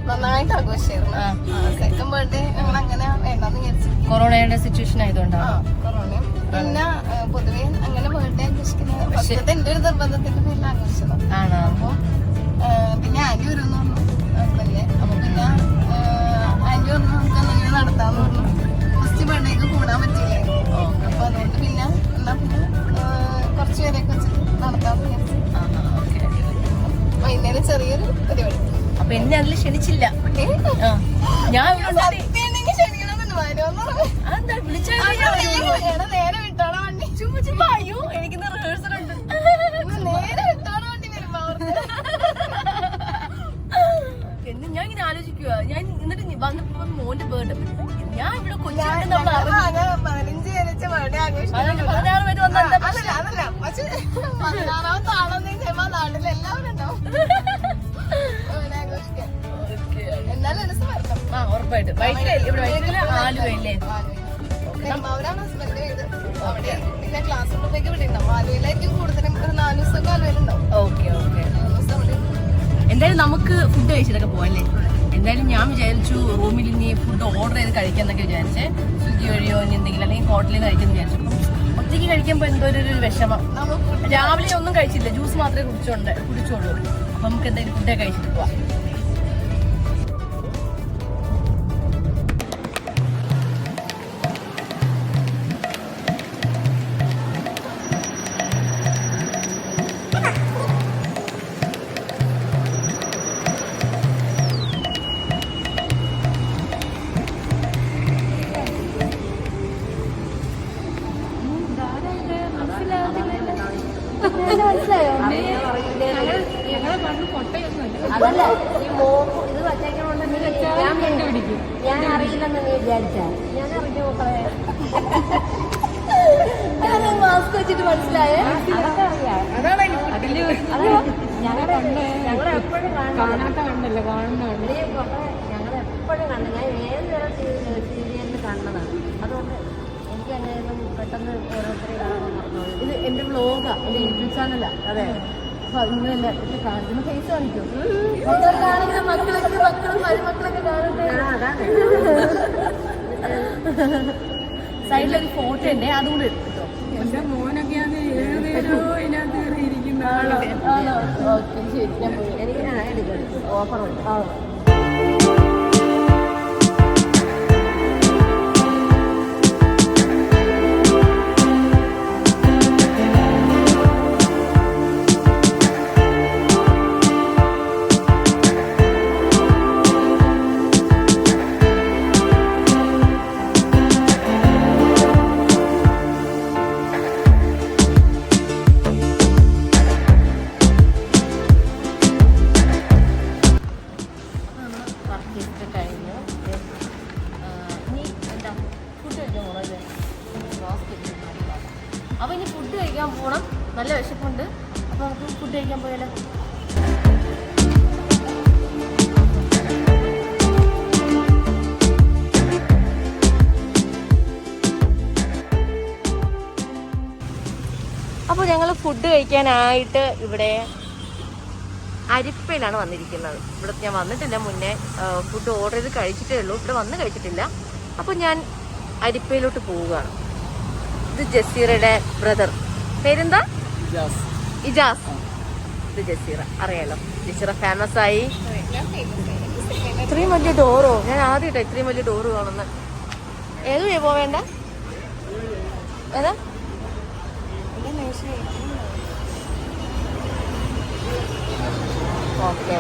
നന്നായിട്ട് ആഘോഷമായിരുന്നു. സെക്കൻഡ് ബർത്ത്ഡേ ഞങ്ങൾ അങ്ങനെ വേണ്ടെന്ന് വിചാരിച്ചു. കൊറോണയുടെ സിറ്റുവേഷൻ ആയതുകൊണ്ടാണ്. കൊറോണയും പിന്നെ പൊതുവെ അങ്ങനെ ബർത്ത്ഡേ ആഘോഷിക്കുന്നത് ഫസ്റ്റത്തെ എന്റെ ഒരു നിർബന്ധത്തിന്റെ പേരിൽ ആഘോഷിച്ചത്. ആണോ? അപ്പൊ പിന്നെ ആന്റി വരുമെന്ന് പറഞ്ഞു ഹസ്ബൻഡിനെ. അപ്പൊ പിന്നെ ആന്റി പറഞ്ഞു നമുക്ക് അങ്ങനെ നടത്താന്ന് പറഞ്ഞു. ഫസ്റ്റ് ബർത്ത്ഡേക്ക് കൂടാൻ പറ്റില്ലായിരുന്നു. അപ്പൊ അതുകൊണ്ട് പിന്നെ എന്നാ പിന്നെ കുറച്ച് പേരെയൊക്കെ വെച്ചിട്ട് നടത്താന്ന് വിചാരിച്ചു. വൈകുന്നേരം ചെറിയൊരു പരിപാടി. അപ്പൊ എന്നെ അതിൽ ക്ഷണിച്ചില്ല. ഞാൻ നേരെ വിട്ടോളാം വണ്ടി. അയ്യോ എനിക്കിന്ന് റിഹേഴ്സൽ ഉണ്ട്. നേരെ വിട്ടോളാം വണ്ടി വരുമ്പോ എന്ന് ഞാൻ ഇങ്ങനെ ആലോചിക്കുക. ഞാൻ എന്നിട്ട് വന്നപ്പോ മോന്റെ ബർത്ത്ഡേ ഞാൻ ഇവിടെ കൊച്ചിയിൽ 15 ജനിച്ച ബർത്ത്ഡേ ആഘോഷിച്ചു. 16 പേര് വന്ന അതല്ല പക്ഷെ 16ാമത്തെ ആളെന്ന് ചെയ്യുമ്പോ നാട്ടിൽ എല്ലാവരും ഉണ്ടാവും ആഘോഷിക്കാൻ. എന്നാലും രസം വരണം. ആ ഉറപ്പായിട്ട്. വൈകിട്ടല്ലേ ഇവിടെ? വൈകിട്ടില്ല, ആലുവയല്ലേ? പെരുമ്പാവൂരാണ് ഹസ്ബൻഡ് വീട്. അവിടെ പിന്നെ ക്ലാസ് ഉള്ളപ്പോഴേക്ക് ഇവിടെ ഉണ്ടാവും. ആലുവയിലായിരിക്കും കൂടുതലും. ഒരു 4 ദിവസമൊക്കെ ആലുവയിലുണ്ടാവും. Okay okay. 3 ദിവസം അവിടെ. എന്തായാലും നമുക്ക് ഫുഡ് കഴിച്ചിട്ടൊക്കെ പോവല്ലേ? എന്തായാലും ഞാൻ വിചാരിച്ചു റൂമിൽ ഇനി ഫുഡ് ഓർഡർ ചെയ്ത് കഴിക്കാന്നൊക്കെ വിചാരിച്ചേ. സ്വിഗ്ഗി വഴിയോ ഇനി എന്തെങ്കിലും അല്ലെങ്കിൽ ഹോട്ടലിൽ നിന്ന് കഴിക്കാന്ന് വിചാരിച്ചു. അപ്പം ഒറ്റയ്ക്ക് കഴിക്കുമ്പോൾ എന്തോ ഒരു വിഷമം. രാവിലെ ഒന്നും കഴിച്ചില്ല, ജ്യൂസ് മാത്രമേ കുടിച്ചോളൂ. അപ്പൊ നമുക്ക് എന്തെങ്കിലും ഫുഡൊക്കെ കഴിച്ചിട്ട് പോവാം. അതല്ല ഈ മോക്ക് ഇത് വച്ചേക്കണോണ്ടെങ്കിൽ ഞാൻ അറിയില്ലെന്ന് നീ വിചാരിച്ച ഞാൻ അറിഞ്ഞു നോക്കണേ. മാസ്ക് വെച്ചിട്ട് മനസ്സിലായേ? അതൊക്കെ അറിയാം. ഞങ്ങളെപ്പോഴും ഞങ്ങളെപ്പോഴും കണ്ടു. ഞാൻ ഏത് തരം സീരിയലിൽ കണ്ടതാണ്. അതുകൊണ്ട് എനിക്ക് അങ്ങനെയൊന്നും പെട്ടെന്ന് ഓരോരുത്തരെ കാണാൻ പറഞ്ഞോളൂ. ഇത് എന്റെ വ്ലോഗാ, എന്റെ യൂട്യൂബ് ചാനലാ. അതെ. അപ്പൊ ഇന്നല്ല കാണിക്കുന്ന ഫേസ് കാണിക്കും. കാണിക്കുന്ന മക്കളും മരുമക്കളൊക്കെ കാണട്ടെ. സൈഡിലൊരു ഫോട്ടോ ഉണ്ട്, അതുകൊണ്ട് എടുത്തോ. എന്റെ മോനൊക്കെയാണ് ഏതേരോ ഇതിനകത്ത് കയറിയിരിക്കുന്ന ആളാണ്. ആണോ? ഓക്കെ ശരി. ഞാൻ പോയി. എനിക്ക് ഞാൻ എടുക്കും ഓഫറുണ്ട്. അപ്പൊ ഇനി ഫുഡ് കഴിക്കാൻ പോകണം. നല്ല വിശപ്പുണ്ട്. അപ്പൊ നമുക്ക് ഫുഡ് കഴിക്കാൻ പോയാലോ? അപ്പോൾ ഞങ്ങൾ ഫുഡ് കഴിക്കാനായിട്ട് ഇവിടെ അരിപ്പയിലാണ് വന്നിരിക്കുന്നത്. ഇവിടെ ഞാൻ വന്നിട്ടില്ല, മുന്നേ ഫുഡ് ഓർഡർ ചെയ്ത് കഴിച്ചിട്ടേ ഉള്ളൂ. ഇവിടെ വന്ന് കഴിച്ചിട്ടില്ല. അപ്പോൾ ഞാൻ അരിപ്പയിലോട്ട് പോവുകയാണ്. ഇത് ജസീറയുടെ ബ്രദർ. പേരെന്താ? ഇജാസ്. ഇത് ജസീറ, അറിയാലോ. ജസീറ ഫേമസ് ആയി. ഇത്രയും വലിയ ഡോറോ? ഞാൻ ആദ്യമായിട്ടാ ഇത്രയും വലിയ ഡോറ് കാണുന്നത്. ഏത് വഴി പോവേണ്ട? ഏതാ? ഓക്കെ.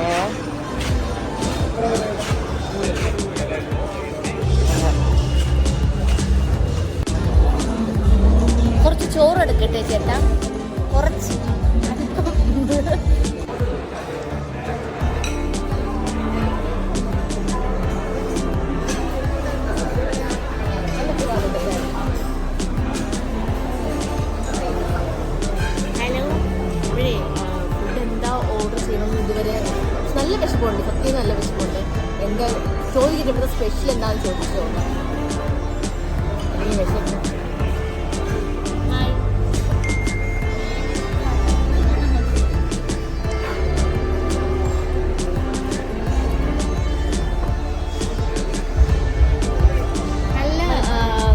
കുറച്ച് ചോറ് എടുക്കട്ടെ ചേട്ടാ, കുറച്ച്. ചെയ്യണം ഇതുവരെ. നല്ല വിശപ്പുണ്ട്, സത്യം നല്ല വിശപ്പുണ്ട്. എന്താ ചോദിച്ചിട്ട് ഇവിടുത്തെ സ്പെഷ്യൽ എന്താണെന്ന് ചോദിച്ചു നോക്കാം. അല്ലെങ്കിൽ വിശപ്പ്.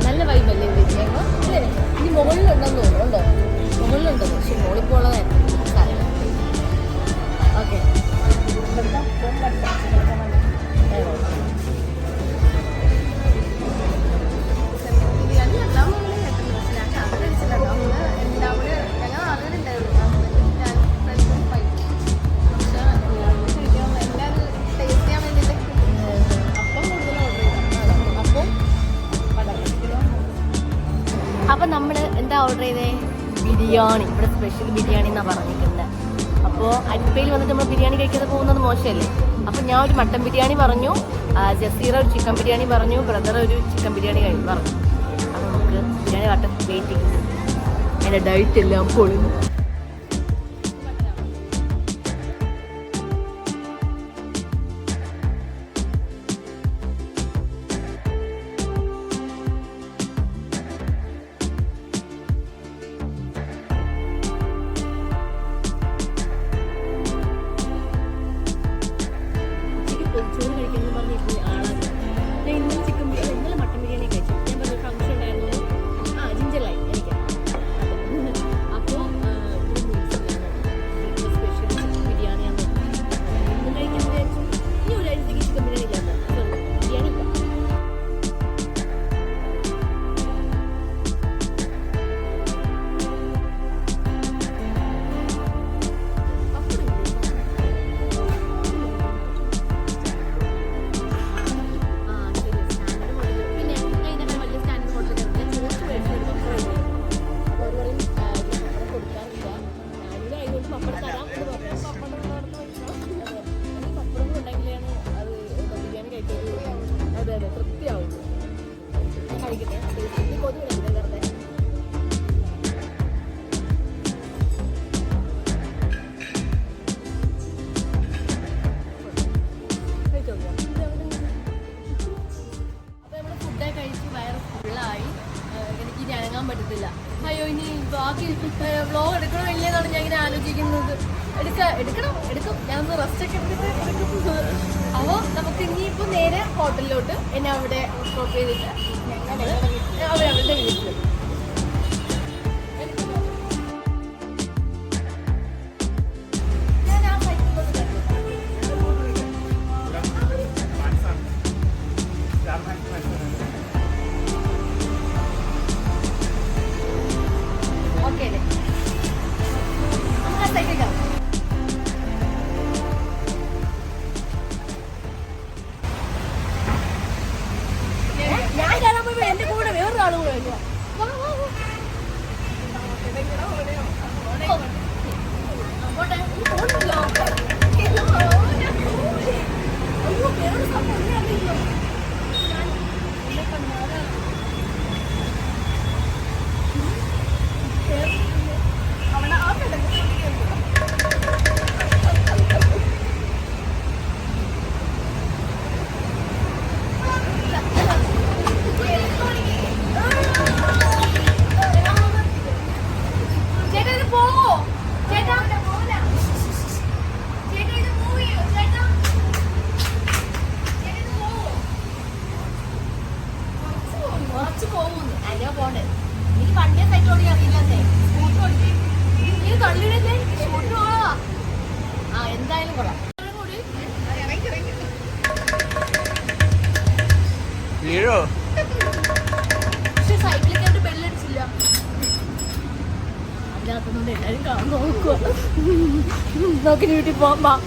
നല്ല വൈബല്ലേ ഇവിടെ? അല്ലേ? ഇനി മുകളിലുണ്ടെന്ന് തോന്നുന്നു. ഉണ്ടോ? മുകളിലുണ്ടെന്ന്, പക്ഷെ മുകളിൽ ഉള്ളതായിരുന്നു. ഓക്കെ, ബിരിയാണി എല്ലാം നമ്മൾ കേട്ടിട്ടുണ്ട്. പക്ഷെ ഞാൻ അത് കഴിച്ചില്ല. നമ്മള് എല്ലാം കൂടെ ഞങ്ങൾ ആളുകളുണ്ടായിരുന്നു. ഞാൻ ഫ്രണ്ട്സും ഫൈറ്റ്. പക്ഷെ കഴിക്കാൻ എല്ലാവരും ടേസ്റ്റ് ചെയ്യാൻ വേണ്ടിയിട്ട് അപ്പം കൂടുതൽ ഓർഡർ ചെയ്തു. അപ്പം നമ്മൾ എന്താ ഓർഡർ ചെയ്തേ? ബിരിയാണി. ഇവിടെ സ്പെഷ്യൽ ബിരിയാണി എന്നാണ് പറഞ്ഞിരിക്കുന്നത്. അപ്പോൾ അരിപ്പയിൽ വന്നിട്ട് നമ്മൾ ബിരിയാണി കഴിക്കാതെ പോകുന്നത് മോശമല്ലേ? അപ്പം ഞാൻ ഒരു മട്ടൻ ബിരിയാണി പറഞ്ഞു, ജസീറ ഒരു ചിക്കൻ ബിരിയാണി പറഞ്ഞു, ബ്രദർ ഒരു ചിക്കൻ ബിരിയാണി പറഞ്ഞു. അപ്പം നമുക്ക് ബിരിയാണി വട്ടം വെയിറ്റ് ചെയ്യും. എൻ്റെ ഡയറ്റ് എല്ലാം പൊളിഞ്ഞു. ചോറ് കഴിക്കുന്നത് പറഞ്ഞിട്ട് ആളാണ്. ഞാൻ ഇന്നലെ ചിക്കൻ ബിരിയാണി, ഇന്നലെ മട്ടൻ ബിരിയാണി കഴിച്ചു. ഞാൻ പറഞ്ഞ ഫംഗ്ഷൻ ഉണ്ടായിരുന്നു. ജിഞ്ചലായി എനിക്ക്. അപ്പോൾ സ്പെഷ്യൽ ബിരിയാണിയാണ് ഇന്നും കഴിക്കാൻ വിചാരിച്ചു. ഇനി ഒരാഴ്ചത്തേക്ക് ചിക്കൻ ബിരിയാണി ഇല്ലാത്ത ബിരിയാണി ഇല്ല. എനിക്ക് അനങ്ങാൻ പറ്റത്തില്ല. അയ്യോ, ഇനി ബാക്കി വ്ലോഗ് എടുക്കണോ ഇല്ലേന്നാണ് ഞാൻ ഇങ്ങനെ ആലോചിക്കുന്നത്. എടുക്കും. ഞാൻ ഒന്ന് റെസ്റ്റ് ഒക്കെ എടുത്തിട്ട് എടുക്കും. അപ്പോൾ നമുക്ക് ഇനിയിപ്പോൾ നേരെ ഹോട്ടലിലോട്ട് എന്നെ അവിടെ ഡ്രോപ്പ് ചെയ്തിട്ട് അവരവരുടെ വീട്ടിൽ. ഓക്കെ അല്ലേ? നമുക്ക് സൈക്കിൾ കാണാം. ഞാൻ കയറാൻ പോയി എന്റെ കൂടെ വേറൊരാളും കൂടെ വരുക. അയ്യോ, വേറൊരു സംഭവം അറിയില്ലോ. അവിടെ ആ ചേട്ടാ ഇത് പോവോ? ചേട്ടാ ഇത് പോവുകയോ? ചേട്ടാ ഇത് പോവോ? കുറച്ച് പോകുന്നു. അല്ല പോണ്ടേ, എനിക്ക് പണ്ടേ സൈക്കിൾ ഓടിക്കാൻ അറിയില്ലേ? സ്കൂട്ടർ ഓടിക്കും. ഇത് തള്ളിയിടല്ലേ? സ്കൂട്ടർ പോവാ. എന്തായാലും കൊള്ളാം. വീഴോ? പക്ഷെ സൈക്കിളിൽ ബെല്ലടിച്ചില്ല. അതിനകത്തുനിന്ന് എല്ലാവരും കാണാൻ നോക്കുക. നോക്കി വീട്ടിൽ പോകാം.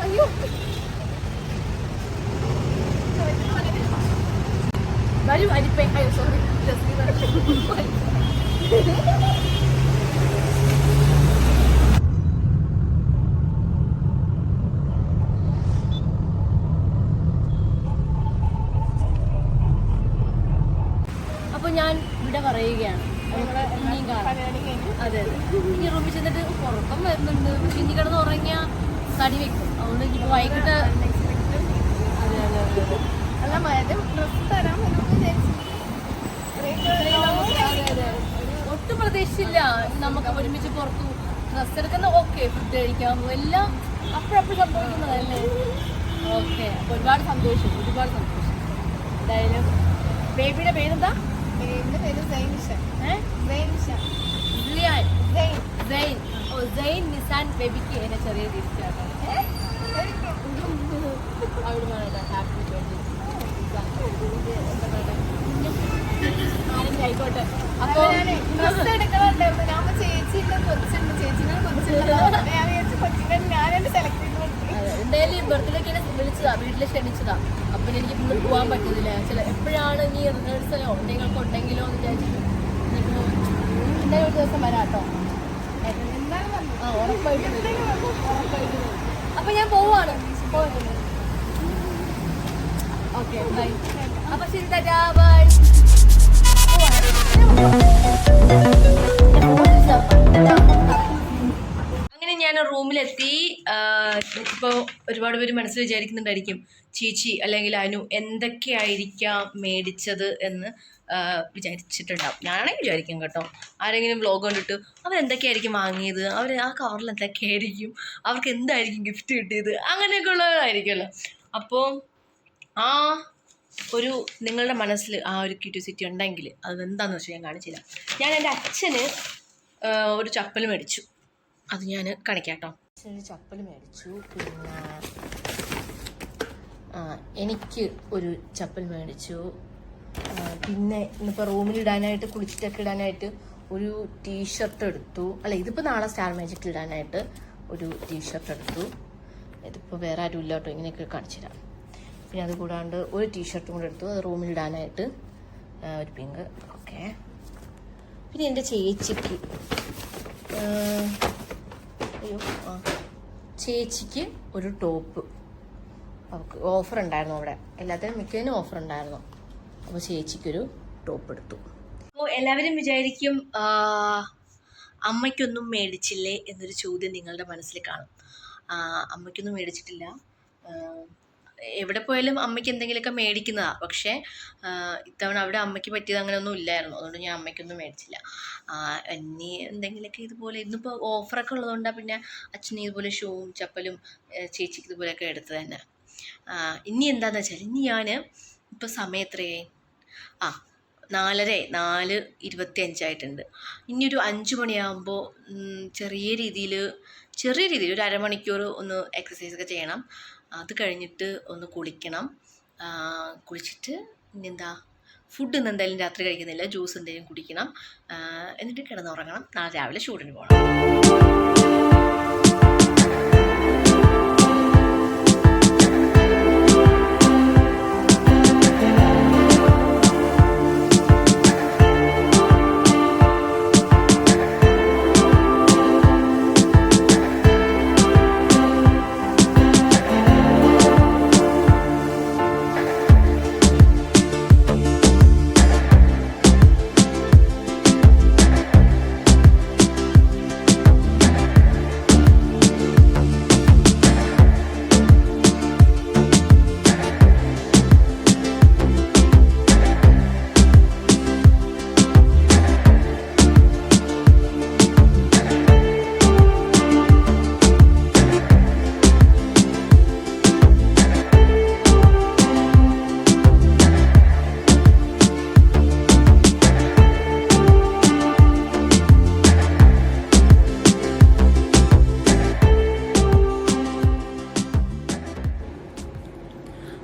അയ്യോ, വരൂ അരിപ്പേ. അയ്യോ സോറി. അപ്പോൾ ഞാൻ ഇവിടെ പറയുകയാണ്. ഇനിയും കാണാം. അതെ അതെ. ഈ റൂമിൽ ചെന്നിട്ട് ഉറക്കം വരുന്നുണ്ട്, പക്ഷെ ഇനി കിടന്ന് ഉറങ്ങിയ തടി വെക്കും. അതുകൊണ്ട് ഇനി വൈകിട്ട് അല്ല മറ്റേ ഡ്രസ് തരാൻ ഒട്ടും പ്രതീക്ഷിച്ചില്ല നമുക്ക് ഒരുമിച്ച് പുറത്തു ഡ്രസ് എടുക്കുന്ന. ഓക്കെ, ഫുഡ് കഴിക്കാം, എല്ലാം അപ്പോഴപ്പോഴും സംഭവിക്കുന്നതല്ലേ. ഓക്കെ, അപ്പോൾ ഒരുപാട് സന്തോഷം. എന്തായാലും ബേബിയുടെ പേരെന്താ? എന്റെ പേര് സൈനിഷ. സെയിൻ. ഓ, സെയിൻ നിസാൻ ബേബിക്ക് എന്നെ ചെറിയ തിരിച്ചാണ്. അവിടെ ഹാപ്പി ആയിക്കോട്ടെ. അപ്പോൾ ഡ്രസ് എടുക്കണുണ്ടായിരുന്നു. ഞാൻ ചേച്ചിന്റെ കൊച്ചുണ്ട്, ചേച്ചിനെ കൊച്ചുണ്ട്. ഞാൻ വിചാരിച്ചു കൊച്ചിനെ ഞാനെന്നെ സെലക്ട് ചെയ്ത് കൊടുത്തു. എന്തായാലും ബർത്ത്ഡേക്ക് എന്നെ വിളിച്ചതാ, വീട്ടിൽ ക്ഷണിച്ചതാ. അപ്പം എനിക്ക് ഇന്ന് പോകാൻ പറ്റുന്നില്ല. എപ്പോഴാണ് ഇനി റിഹേഴ്സലോ എന്തെങ്കിലും ഉണ്ടെങ്കിലോ എന്ന് വിചാരിച്ചിട്ട് എന്തായാലും ഒരു ദിവസം വരാം കേട്ടോ. ആ, ഉറപ്പായിട്ടും. അപ്പൊ ഞാൻ പോവാണ്. Okay, bye. അപ്പൊ ശരി, ടാറ്റാ, ബൈ. അങ്ങനെ ഞാൻ റൂമിലെത്തി. ഇപ്പോൾ ഒരുപാട് പേര് മനസ്സിൽ വിചാരിക്കുന്നുണ്ടായിരിക്കും ചേച്ചി അല്ലെങ്കിൽ അനു എന്തൊക്കെയായിരിക്കാം മേടിച്ചത് എന്ന് വിചാരിച്ചിട്ടുണ്ടാവും. ഞാനാണെങ്കിൽ വിചാരിക്കും കേട്ടോ, ആരെങ്കിലും വ്ലോഗ് കണ്ടിട്ട് അവരെന്തൊക്കെയായിരിക്കും വാങ്ങിയത്, അവർ ആ കവറിൽ എന്തൊക്കെയായിരിക്കും, അവർക്ക് എന്തായിരിക്കും ഗിഫ്റ്റ് കിട്ടിയത്, അങ്ങനെയൊക്കെ ഉള്ളതായിരിക്കുമല്ലോ. അപ്പോൾ ആ ഒരു നിങ്ങളുടെ മനസ്സിൽ ആ ഒരു ക്യൂരിയോസിറ്റി ഉണ്ടെങ്കിൽ അതെന്താണെന്ന് വെച്ചാൽ ഞാൻ കാണിച്ചില്ല. ഞാൻ എൻ്റെ അച്ഛന് ഒരു ചപ്പൽ മേടിച്ചു, അത് ഞാൻ കാണിക്കാം കേട്ടോ. അച്ഛനൊരു ചപ്പൽ മേടിച്ചു. പിന്നെ എനിക്ക് ഒരു ചപ്പൽ മേടിച്ചു. പിന്നെ ഇന്നിപ്പോൾ റൂമിലിടാനായിട്ട് കുളിച്ചിട്ടൊക്കെ ഇടാനായിട്ട് ഒരു ടീഷർട്ട് എടുത്തു. അല്ല, ഇതിപ്പോൾ നാളെ സ്റ്റാർ മാജിക്കിൽ ഇടാനായിട്ട് ഒരു ടീഷർട്ട് എടുത്തു. ഇതിപ്പോൾ വേറെ ആരും ഇല്ല കേട്ടോ, ഇങ്ങനെയൊക്കെ കാണിച്ചു തരാം. പിന്നെ അത് കൂടാണ്ട് ഒരു ടീഷർട്ടും കൂടെ എടുത്തു, അത് റൂമിലിടാനായിട്ട് ഒരു പിങ്ക്. ഓക്കെ. പിന്നെ എൻ്റെ ചേച്ചിക്ക് ചേച്ചിക്ക് ഒരു ടോപ്പ്. അവൾക്ക് ഓഫർ ഉണ്ടായിരുന്നു, അവിടെ എല്ലാത്തിനും മിക്കതിനും ഓഫർ ഉണ്ടായിരുന്നു. അപ്പോൾ ചേച്ചിക്കൊരു ടോപ്പ് എടുത്തു. അപ്പോൾ എല്ലാവരും വിചാരിക്കും അമ്മയ്ക്കൊന്നും മേടിച്ചില്ലേ എന്നൊരു ചോദ്യം നിങ്ങളുടെ മനസ്സിൽ കാണും. അമ്മയ്ക്കൊന്നും മേടിച്ചിട്ടില്ല. എവിടെ പോയാലും അമ്മയ്ക്ക് എന്തെങ്കിലുമൊക്കെ മേടിക്കുന്നതാണ്. പക്ഷേ ഇത്തവണ അവിടെ അമ്മയ്ക്ക് പറ്റിയത് അങ്ങനെയൊന്നും ഇല്ലായിരുന്നു, അതുകൊണ്ട് ഞാൻ അമ്മയ്ക്കൊന്നും മേടിച്ചില്ല. ഇനി എന്തെങ്കിലുമൊക്കെ ഇതുപോലെ ഇന്നിപ്പോൾ ഓഫറൊക്കെ ഉള്ളതുകൊണ്ടാണ് പിന്നെ അച്ഛന് ഇതുപോലെ ഷൂവും ചപ്പലും ചേച്ചിക്ക് ഇതുപോലെയൊക്കെ എടുത്തത് തന്നെ. ഇനി എന്താണെന്ന് വെച്ചാൽ ഇനി ഞാൻ ഇപ്പോൾ സമയം എത്രയായി? 4:25 ഇനിയൊരു 5 മണിയാകുമ്പോൾ ചെറിയ രീതിയിൽ ഒരു അരമണിക്കൂർ ഒന്ന് എക്സസൈസൊക്കെ ചെയ്യണം. അത് കഴിഞ്ഞിട്ട് ഒന്ന് കുളിക്കണം. കുളിച്ചിട്ട് ഇനി എന്താ, ഫുഡ് ഇന്ന് എന്തായാലും രാത്രി കഴിക്കുന്നില്ല, ജ്യൂസ് എന്തെങ്കിലും കുടിക്കണം. എന്നിട്ട് കിടന്നുറങ്ങണം. നാളെ രാവിലെ ഷൂട്ടിന് പോകണം.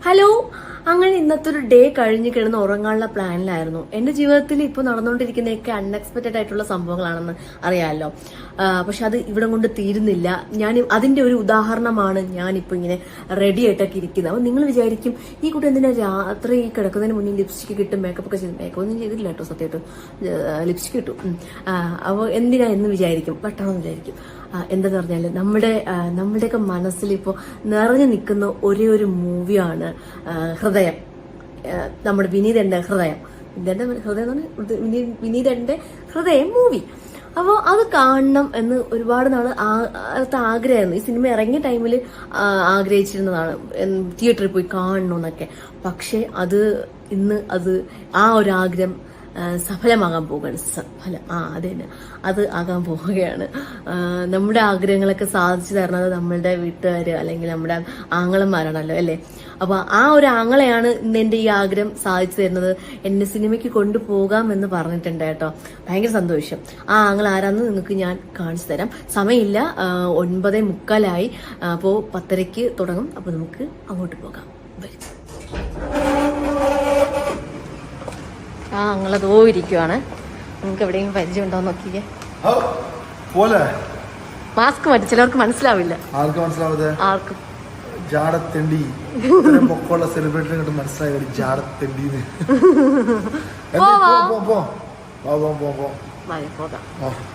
ഹലോ, അങ്ങനെ ഇന്നത്തെ ഒരു ഡേ കഴിഞ്ഞ് കിടന്ന് ഉറങ്ങാനുള്ള പ്ലാനിലായിരുന്നു. എന്റെ ജീവിതത്തിൽ ഇപ്പോൾ നടന്നുകൊണ്ടിരിക്കുന്നതൊക്കെ അൺഎക്സ്പെക്റ്റഡ് ആയിട്ടുള്ള സംഭവങ്ങളാണെന്ന് അറിയാമല്ലോ. പക്ഷെ അത് ഇവിടെ കൊണ്ട് തീരുന്നില്ല. ഞാൻ അതിന്റെ ഒരു ഉദാഹരണമാണ് ഞാനിപ്പോൾ ഇങ്ങനെ റെഡി ആയിട്ടൊക്കെ ഇരിക്കുന്നത്. അപ്പോൾ നിങ്ങൾ വിചാരിക്കും ഈ കുട്ടി എന്തിനാ രാത്രി കിടക്കുന്നതിന് മുന്നേ ലിപ്സ്റ്റിക് കിട്ടും, മേക്കപ്പ് ഒക്കെ ചെയ്തു. മേക്കപ്പ് ഒന്നും ചെയ്തില്ല കേട്ടോ, സത്യമായിട്ട് ലിപ്സ്റ്റിക് കിട്ടും. അപ്പോൾ എന്തിനാ എന്ന് വിചാരിക്കും, പെട്ടെന്ന് വിചാരിക്കും. എന്താന്ന് പറഞ്ഞാല് നമ്മുടെയൊക്കെ മനസ്സിൽ ഇപ്പോൾ നിറഞ്ഞു നിൽക്കുന്ന ഒരേ ഒരു മൂവിയാണ് ഹൃദയം. നമ്മുടെ വിനീതന്റെ ഹൃദയം. വിനീതന്റെ ഹൃദയം മൂവി. അപ്പോൾ അത് കാണണം എന്ന് ഒരുപാട് നാൾ ആഗ്രഹമായിരുന്നു. ഈ സിനിമ ഇറങ്ങിയ ടൈമിൽ ആഗ്രഹിച്ചിരുന്നതാണ് തിയേറ്ററിൽ പോയി കാണണമെന്നൊക്കെ. പക്ഷെ അത് ഇന്ന് ആ ഒരു ആഗ്രഹം സഫലമാകാൻ പോവുകയാണ്. അത് തന്നെ, അത് ആകാൻ പോവുകയാണ്. നമ്മുടെ ആഗ്രഹങ്ങളൊക്കെ സാധിച്ചു തരുന്നത് നമ്മളുടെ വീട്ടുകാർ അല്ലെങ്കിൽ നമ്മുടെ ആങ്ങളന്മാരാണല്ലോ അല്ലേ. അപ്പൊ ആ ഒരു ആങ്ങളെയാണ് ഇന്ന് എന്റെ ഈ ആഗ്രഹം സാധിച്ചു തരുന്നത്. എന്നെ സിനിമയ്ക്ക് കൊണ്ടുപോകാമെന്ന് പറഞ്ഞിട്ടുണ്ട് കേട്ടോ. ഭയങ്കര സന്തോഷം. ആ ആങ്ങൾ ആരാന്ന് നിങ്ങൾക്ക് ഞാൻ കാണിച്ചു തരാം. സമയമില്ല, 9:45. അപ്പോൾ 10:00 തുടങ്ങും. അപ്പൊ നമുക്ക് അങ്ങോട്ട് പോകാം. ആ അങ്ങളതോ ഇരിക്കുവാണ്. നിങ്ങൾക്ക് എവിടെയെങ്കിലും പരിചയം ഉണ്ടോ നോക്കിയേ. മാസ്ക് മാറ്റി, ചിലവർക്ക് മനസ്സിലാവില്ല. ആർക്കും ജാടത്തെണ്ടി പൊക്കമുള്ള സെലിബ്രിറ്റി കണ്ട് മനസ്സിലായി ജാടത്തെണ്ടി.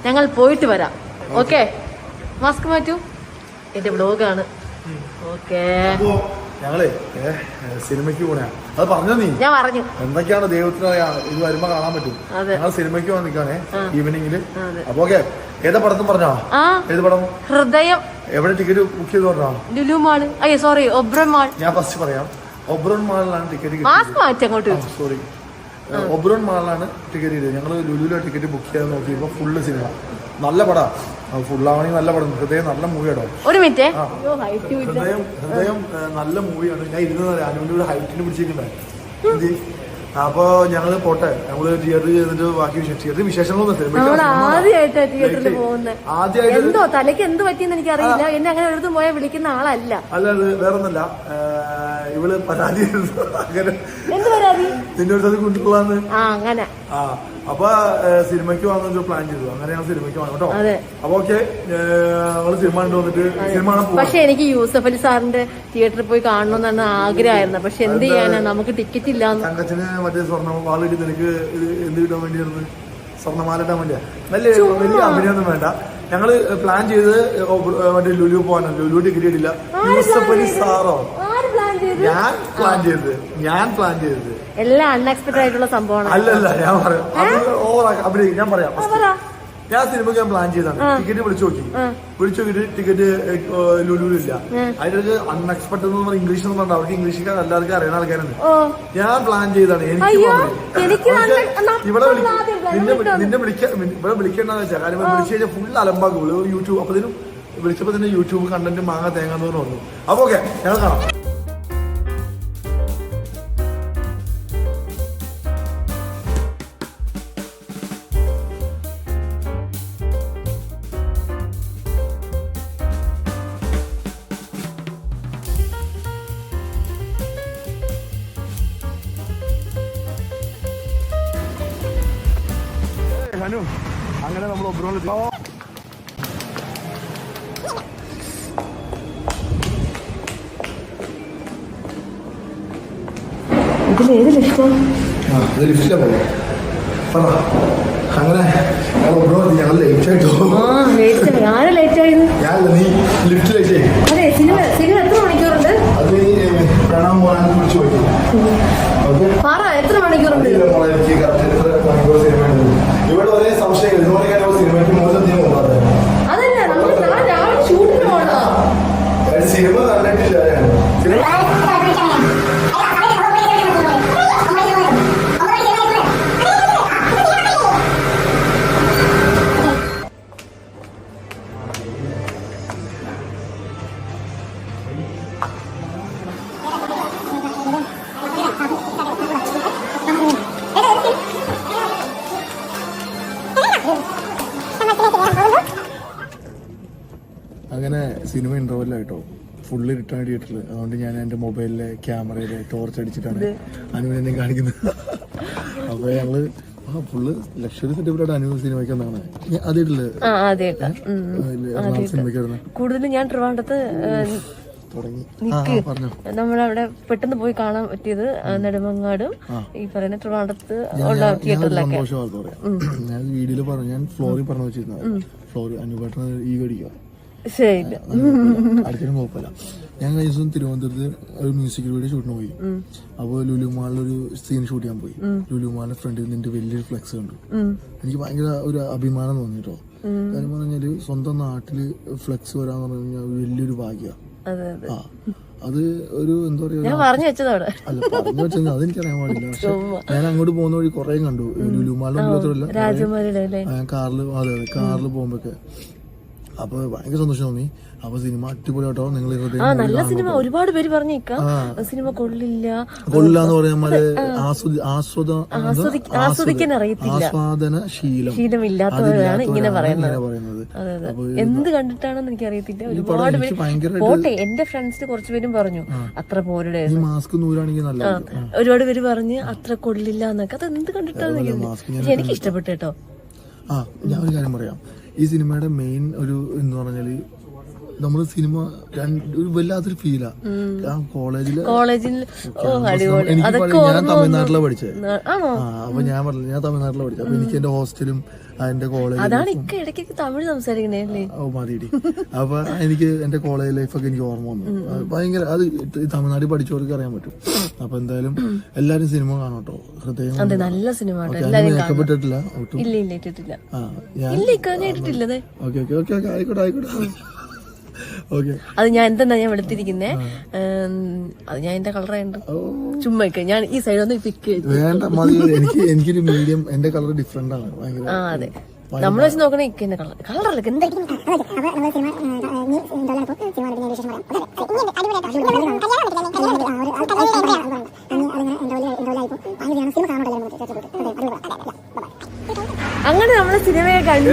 ഞങ്ങൾ പോയിട്ട് വരാം. ഓക്കെ, മാസ്ക് മാറ്റൂ. എന്റെ വ്ലോഗാണ്. ഓക്കെ, ഞങ്ങളെ സിനിമയ്ക്ക് പോണേ. അത് പറഞ്ഞോ നീ? ഞാൻ പറഞ്ഞു. എന്തൊക്കെയാണ് ദൈവത്തിന് ഇത് വരുമ്പോ കാണാൻ പറ്റും. ഞങ്ങൾ സിനിമയ്ക്ക് പോകാൻ നിൽക്കാണേ ഈവനിങ്ങില്. അപ്പൊ ഓക്കെ, ഏതാ പടത്തും പറഞ്ഞോ? ഏത് പടം? ഹൃദയം. എവിടെ ടിക്കറ്റ് ബുക്ക് ചെയ്ത് പറഞ്ഞോ? ലുലു മാള്. അയ്യോ സോറി, ഒബ്രോൺ മാൾ. ഞാൻ ഫസ്റ്റ് പറയാം. ഒബ്രോൺ മാളിലാണ് ടിക്കറ്റ്. മാസ്ക് മാറ്റി അങ്ങോട്ട്. സോറി, ഒബ്രോൺ മാളിലാണ് ടിക്കറ്റ് ചെയ്തത്. ഞങ്ങൾ ലുലുവിലെ ടിക്കറ്റ് ബുക്ക് ചെയ്യാൻ നോക്കിയപ്പോ ഫുള്ള് സിനിമ. നല്ല പടാ, ഫുള്ളാണെങ്കിൽ നല്ല പടം. ഹൃദയം നല്ല മൂവിയാണോ? ഒരു മിനിറ്റ്. ഹൃദയം നല്ല മൂവിയാണ്. ഞാൻ ഇരുന്നത് അനുവിന്റെ ഹൈറ്റിന് പിടിച്ചിട്ടുണ്ടായി. അപ്പൊ ഞങ്ങള് പോട്ടെ, ഞങ്ങള് തിയേറ്ററിൽ ചെയ്തിട്ട് ബാക്കി വിശേഷങ്ങളൊന്നും ആദ്യമായിട്ട് എന്തോ തലയ്ക്ക് എന്ത് പറ്റിയെന്ന് എനിക്കറിയില്ല. എന്നെ അങ്ങനെ ഒരു പോയാൽ വിളിക്കുന്ന ആളല്ല. അല്ല, അത് വേറൊന്നല്ല. ഇവള് പരാതി അങ്ങനെ എന്ത് പരാതി? നിന്റെ അടുത്ത് കൊണ്ടുപോകാന്ന്. അങ്ങനെ അപ്പൊ സിനിമയ്ക്ക് വാങ്ങുന്ന പ്ലാൻ ചെയ്തു. അങ്ങനെ ഞങ്ങൾ സിനിമയ്ക്ക് വാങ്ങും കേട്ടോ. അപ്പൊ ഓക്കെ, ഞങ്ങള് സിനിമ കണ്ടു വന്നിട്ട് സിനിമ കാണാൻ പോകും. പക്ഷെ എനിക്ക് യൂസഫ് അലി സാറിന്റെ തിയേറ്ററിൽ പോയി കാണണമെന്നാണ് ആഗ്രഹമായിരുന്നു. പക്ഷെ എന്ത് ചെയ്യാനാ, നമുക്ക് ടിക്കറ്റ് ഇല്ല. തങ്കച്ചന് മറ്റേ സ്വർണ്ണമാല ഇട്ട് നിനക്ക് എന്ത് കിട്ടാൻ വേണ്ടിയായിരുന്നു? സ്വർണ്ണമാല ഇട്ടാൻ വേണ്ടിയാ. വലിയ അഭിനയൊന്നും വേണ്ട. ഞങ്ങള് പ്ലാൻ ചെയ്ത് മറ്റേ ലുലു പോകാനാണ്. ലുലു ടിക്കറ്റ് ഇടില്ല. യൂസഫ് അലി സാറോ? ഞാൻ പ്ലാൻ ചെയ്തത് എല്ലാം അൺഎക്സ്പെക്ടഡ് ആയിട്ടുള്ള സംഭവമാണ്. അല്ലല്ല, ഞാൻ പറയാം. ഞാൻ പറയാം. ഞാൻ സിനിമയ്ക്ക് പ്ലാൻ ചെയ്താണ്. ടിക്കറ്റ് വിളിച്ചു നോക്കിയിട്ട് ടിക്കറ്റ് ലുലുവിലില്ല. അതിനൊരു അൺഎക്സ്പെക്ടഡ് എന്ന് പറഞ്ഞാൽ ഇംഗ്ലീഷ് എന്ന് പറഞ്ഞാൽ അവർക്ക് ഇംഗ്ലീഷുകാർ എല്ലാവർക്കും അറിയുന്ന ആൾക്കാരുണ്ട്. ഞാൻ പ്ലാൻ ചെയ്താണ്. ഇവിടെ വിളിക്കേണ്ടെന്ന് വെച്ചാൽ കാര്യം വിളിച്ചു കഴിഞ്ഞാൽ ഫുൾ അലമ്പാക്കുള്ളൂ. യൂട്യൂബ് അപ്പൊ വിളിച്ചപ്പോ തന്നെ യൂട്യൂബ് കണ്ടന്റ് മാങ്ങ തേങ്ങാന്ന് പറഞ്ഞു. അപ്പൊ ഓക്കെ, ഞങ്ങൾ കാണാം. അങ്ങനെ നമ്മൾ ഒബ്രോണിൽ ലിഫ്റ്റിലാ പോലെ അങ്ങനെ ഞങ്ങൾ ലേറ്റ് ആയിട്ടോ. ഞാനല്ല, നീ ലിഫ്റ്റ് ലേറ്റ് ആയി. അത് പ്രണാം പോകാൻ വിളിച്ചു പോയി. എത്ര മണിക്കൂറുണ്ട്? ഇവിടെ ഒരേ സംശയം. സിനിമയ്ക്ക് മൂലത്തിന് പോകാതെ സിനിമ കണ്ടിട്ടില്ല. അങ്ങനെ സിനിമ ഇന്റർവെല്ലായിട്ടോ. ഫുള്ള് ഇരുട്ടാണ് തിയേറ്ററിൽ. അതുകൊണ്ട് ഞാൻ എന്റെ മൊബൈലിലെ ക്യാമറയിലെ ടോർച്ച് അടിച്ചിട്ടാണ് അനുവിനെ കാണിക്കുന്നത്. അപ്പൊ ഞങ്ങള് ഫുള്ള് ലക്ഷറി സെറ്റപ്പിലാണ് അനു സിനിമയ്ക്ക് വന്നാണ്. സിനിമയ്ക്ക് കൂടുതലും ഞാൻ ട്രിവാൻഡ്രത്ത് നമ്മളവിടെ പെട്ടെന്ന് പോയി കാണാൻ പറ്റിയത് നെടുമങ്ങാടും ഈ പറയുന്ന ട്രിവാൻഡ്രത്ത് ഉള്ള തിയേറ്ററിലൊക്കെ. ഞാൻ വീഡിയോയില് പറഞ്ഞു, ഞാൻ ഫ്ലോറിൽ പറഞ്ഞു വെച്ചിരുന്നത്. ഫ്ലോർ അനുപേട്ടന് ഈ കടിക്കുക ശരി. അടുത്തൊന്നും കുഴപ്പമില്ല. ഞാൻ കഴിഞ്ഞ ദിവസം തിരുവനന്തപുരത്ത് ഒരു മ്യൂസിക് വീഡിയോ ഷൂട്ടിന് പോയി. അപ്പൊ ലുലു മാളിലൊരു സീൻ ഷൂട്ട് ചെയ്യാൻ പോയി. ലുലു മാളിന്റെ ഫ്രണ്ടിൽ നിന്റെ വലിയൊരു ഫ്ലെക്സ് കണ്ടു. എനിക്ക് ഭയങ്കര ഒരു അഭിമാനം തോന്നി കേട്ടോ. കാര്യം പറഞ്ഞാല് സ്വന്തം നാട്ടില് ഫ്ലെക്സ് വരാന്ന് പറഞ്ഞു കഴിഞ്ഞാൽ വലിയൊരു ഭാഗ്യ. ആ അത് ഒരു എന്താ പറയാ പറഞ്ഞു വെച്ചതോടെ അല്ല പറഞ്ഞു വെച്ചാൽ അതെനിക്കറിയാൻ പാടില്ല. പക്ഷെ ഞാൻ അങ്ങോട്ട് പോകുന്ന വഴി കുറെ കണ്ടു. ലുലു മാളിന്റെ മാത്രമല്ല കാറില് കാറില് പോകുമ്പോഴൊക്കെ. അപ്പൊ ഭയങ്കര സന്തോഷം തോന്നി. അപ്പൊ സിനിമ അടിപൊളി കേട്ടോ. നിങ്ങൾ നല്ല സിനിമ. ഒരുപാട് പേര് പറഞ്ഞേക്കാം സിനിമ കൊള്ളില്ലാന്ന് പറയുമ്പോൾ ആസ്വദിക്കാൻ അറിയത്തില്ല, ആസ്വാദന ശീലമില്ലാത്തവരാണ് ഇങ്ങനെ പറയുന്നത്. എന്ത് കണ്ടിട്ടാണെന്ന് എനിക്ക് അറിയത്തില്ല. ഒരുപാട് പേര് പോട്ടെ, എന്റെ ഫ്രണ്ട്സിന് കുറച്ചുപേരും പറഞ്ഞു അത്ര പോരുടെ മാസ്ക് നൂറാണെങ്കിൽ നല്ല. ഒരുപാട് പേര് പറഞ്ഞ് അത്ര കൊള്ളില്ല എന്നൊക്കെ. അത് എന്ത് കണ്ടിട്ടാണെന്ന് എനിക്ക് ഇഷ്ടപ്പെട്ടു കേട്ടോ. ആ ഞാൻ ഒരു കാര്യം പറയാം. ഈ സിനിമയുടെ മെയിൻ ഒരു എന്ന് പറഞ്ഞാല് നമ്മള് സിനിമ ഒരു വല്ലാത്തൊരു ഫീലാ. കോളേജിൽ ഞാൻ തമിഴ്നാട്ടിലാണ് പഠിച്ചത്. അപ്പൊ ഞാൻ പറഞ്ഞില്ല ഞാൻ തമിഴ്നാട്ടിലാണ് പഠിച്ചത്. അപ്പൊ എനിക്ക് എന്റെ ഹോസ്റ്റലും എന്റെ കോളേജ് തമിഴ് സംസാരിക്കണേ. ഓ മതിയിടി. അപ്പൊ എനിക്ക് എന്റെ കോളേജ് ലൈഫൊക്കെ എനിക്ക് ഓർമ്മ വന്നു. ഭയങ്കര അത് തമിഴ്നാട്ടിൽ പഠിച്ചവർക്ക് അറിയാൻ പറ്റും. അപ്പൊ എന്തായാലും എല്ലാരും സിനിമ കാണട്ടോ. ഹൃദയം നല്ല സിനിമ. കേൾക്കപ്പെട്ടിട്ടില്ല. ഓക്കെ ഓക്കെ ഓക്കെ ഓക്കെ ആയിക്കോട്ടെ ആയിക്കോട്ടെ. അത് ഞാൻ എന്താ ഞാൻ വെളുത്തിരിക്കുന്നേ. അത് ഞാൻ എന്റെ കളറുണ്ട്. ചുമ്മാ ഞാൻ ഈ സൈഡ് ഒന്ന് പിക്ക് വേണ്ട മതി. എനിക്കൊരു മീഡിയം എന്റെ കളർ ഡിഫറെന്റ് ആണ് ഭയങ്കര. അതെ നമ്മൾ വെച്ച് നോക്കണേ ഇക്കെന്റെ കളറല്ല എന്തായാലും. അങ്ങനെ നമ്മള് സിനിമയെ കണ്ടു.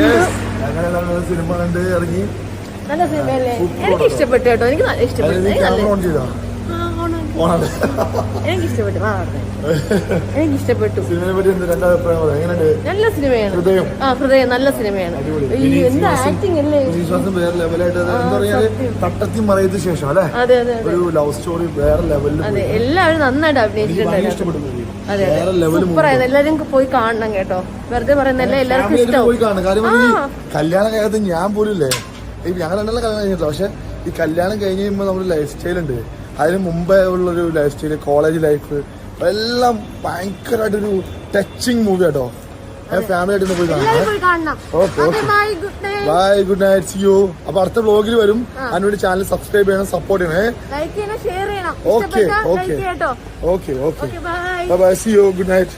സിനിമ കണ്ട് ഇറങ്ങി. നല്ല സിനിമയല്ലേ? എനിക്ക് ഇഷ്ടപ്പെട്ടു കേട്ടോ. എനിക്ക് ഇഷ്ടപ്പെട്ടു. എനിക്ക് ഇഷ്ടപ്പെട്ടു. എനിക്ക് ഇഷ്ടപ്പെട്ടു. നല്ല സിനിമയാണ്. ഹൃദയം നല്ല സിനിമയാണ്. എന്താ ആക്ടിങ് അല്ലേ? വേറെ ലെവലായിട്ട് തട്ടത്തി മറയത്തിന് ശേഷം അല്ലെ ഒരു ലവ് സ്റ്റോറി വേറെ ലെവലിൽ. അതെ എല്ലാവരും നന്നായിട്ട് അഭിനയിച്ചിട്ടുണ്ട്. അതെ സൂപ്പറായത്. എല്ലാരും പോയി കാണണം കേട്ടോ. വെറുതെ പറയുന്നല്ല, എല്ലാവർക്കും ഇഷ്ടം പോയി കാണണം. കാര്യം കല്യാണ കാലത്ത് ഞാൻ പോലും ഇല്ലേ ഞങ്ങൾ രണ്ടെണ്ണം കല്യാണം കഴിഞ്ഞിട്ടില്ല. പക്ഷെ ഈ കല്യാണം കഴിഞ്ഞ് കഴിയുമ്പോൾ നമ്മുടെ ലൈഫ് സ്റ്റൈൽ ഉണ്ട്. അതിന് മുമ്പേ ഉള്ളൊരു ലൈഫ് സ്റ്റൈല്, കോളേജ് ലൈഫ് എല്ലാം ഭയങ്കരമായിട്ടൊരു ടച്ചിങ് മൂവി കേട്ടോ. ഫാമിലി ആയിട്ട് പോയി കാണാം. Okay okay bye, good night, see you. അപ്പൊ അടുത്ത വ്ലോഗിൽ വരും. അതിനുവേണ്ടി ചാനൽ സബ്സ്ക്രൈബ് ചെയ്യണം, സപ്പോർട്ട് ചെയ്യണേ. ലൈക്ക് ചെയ്യണം, ഷെയർ ചെയ്യണം. Okay okay okay okay bye bye, see you, good night.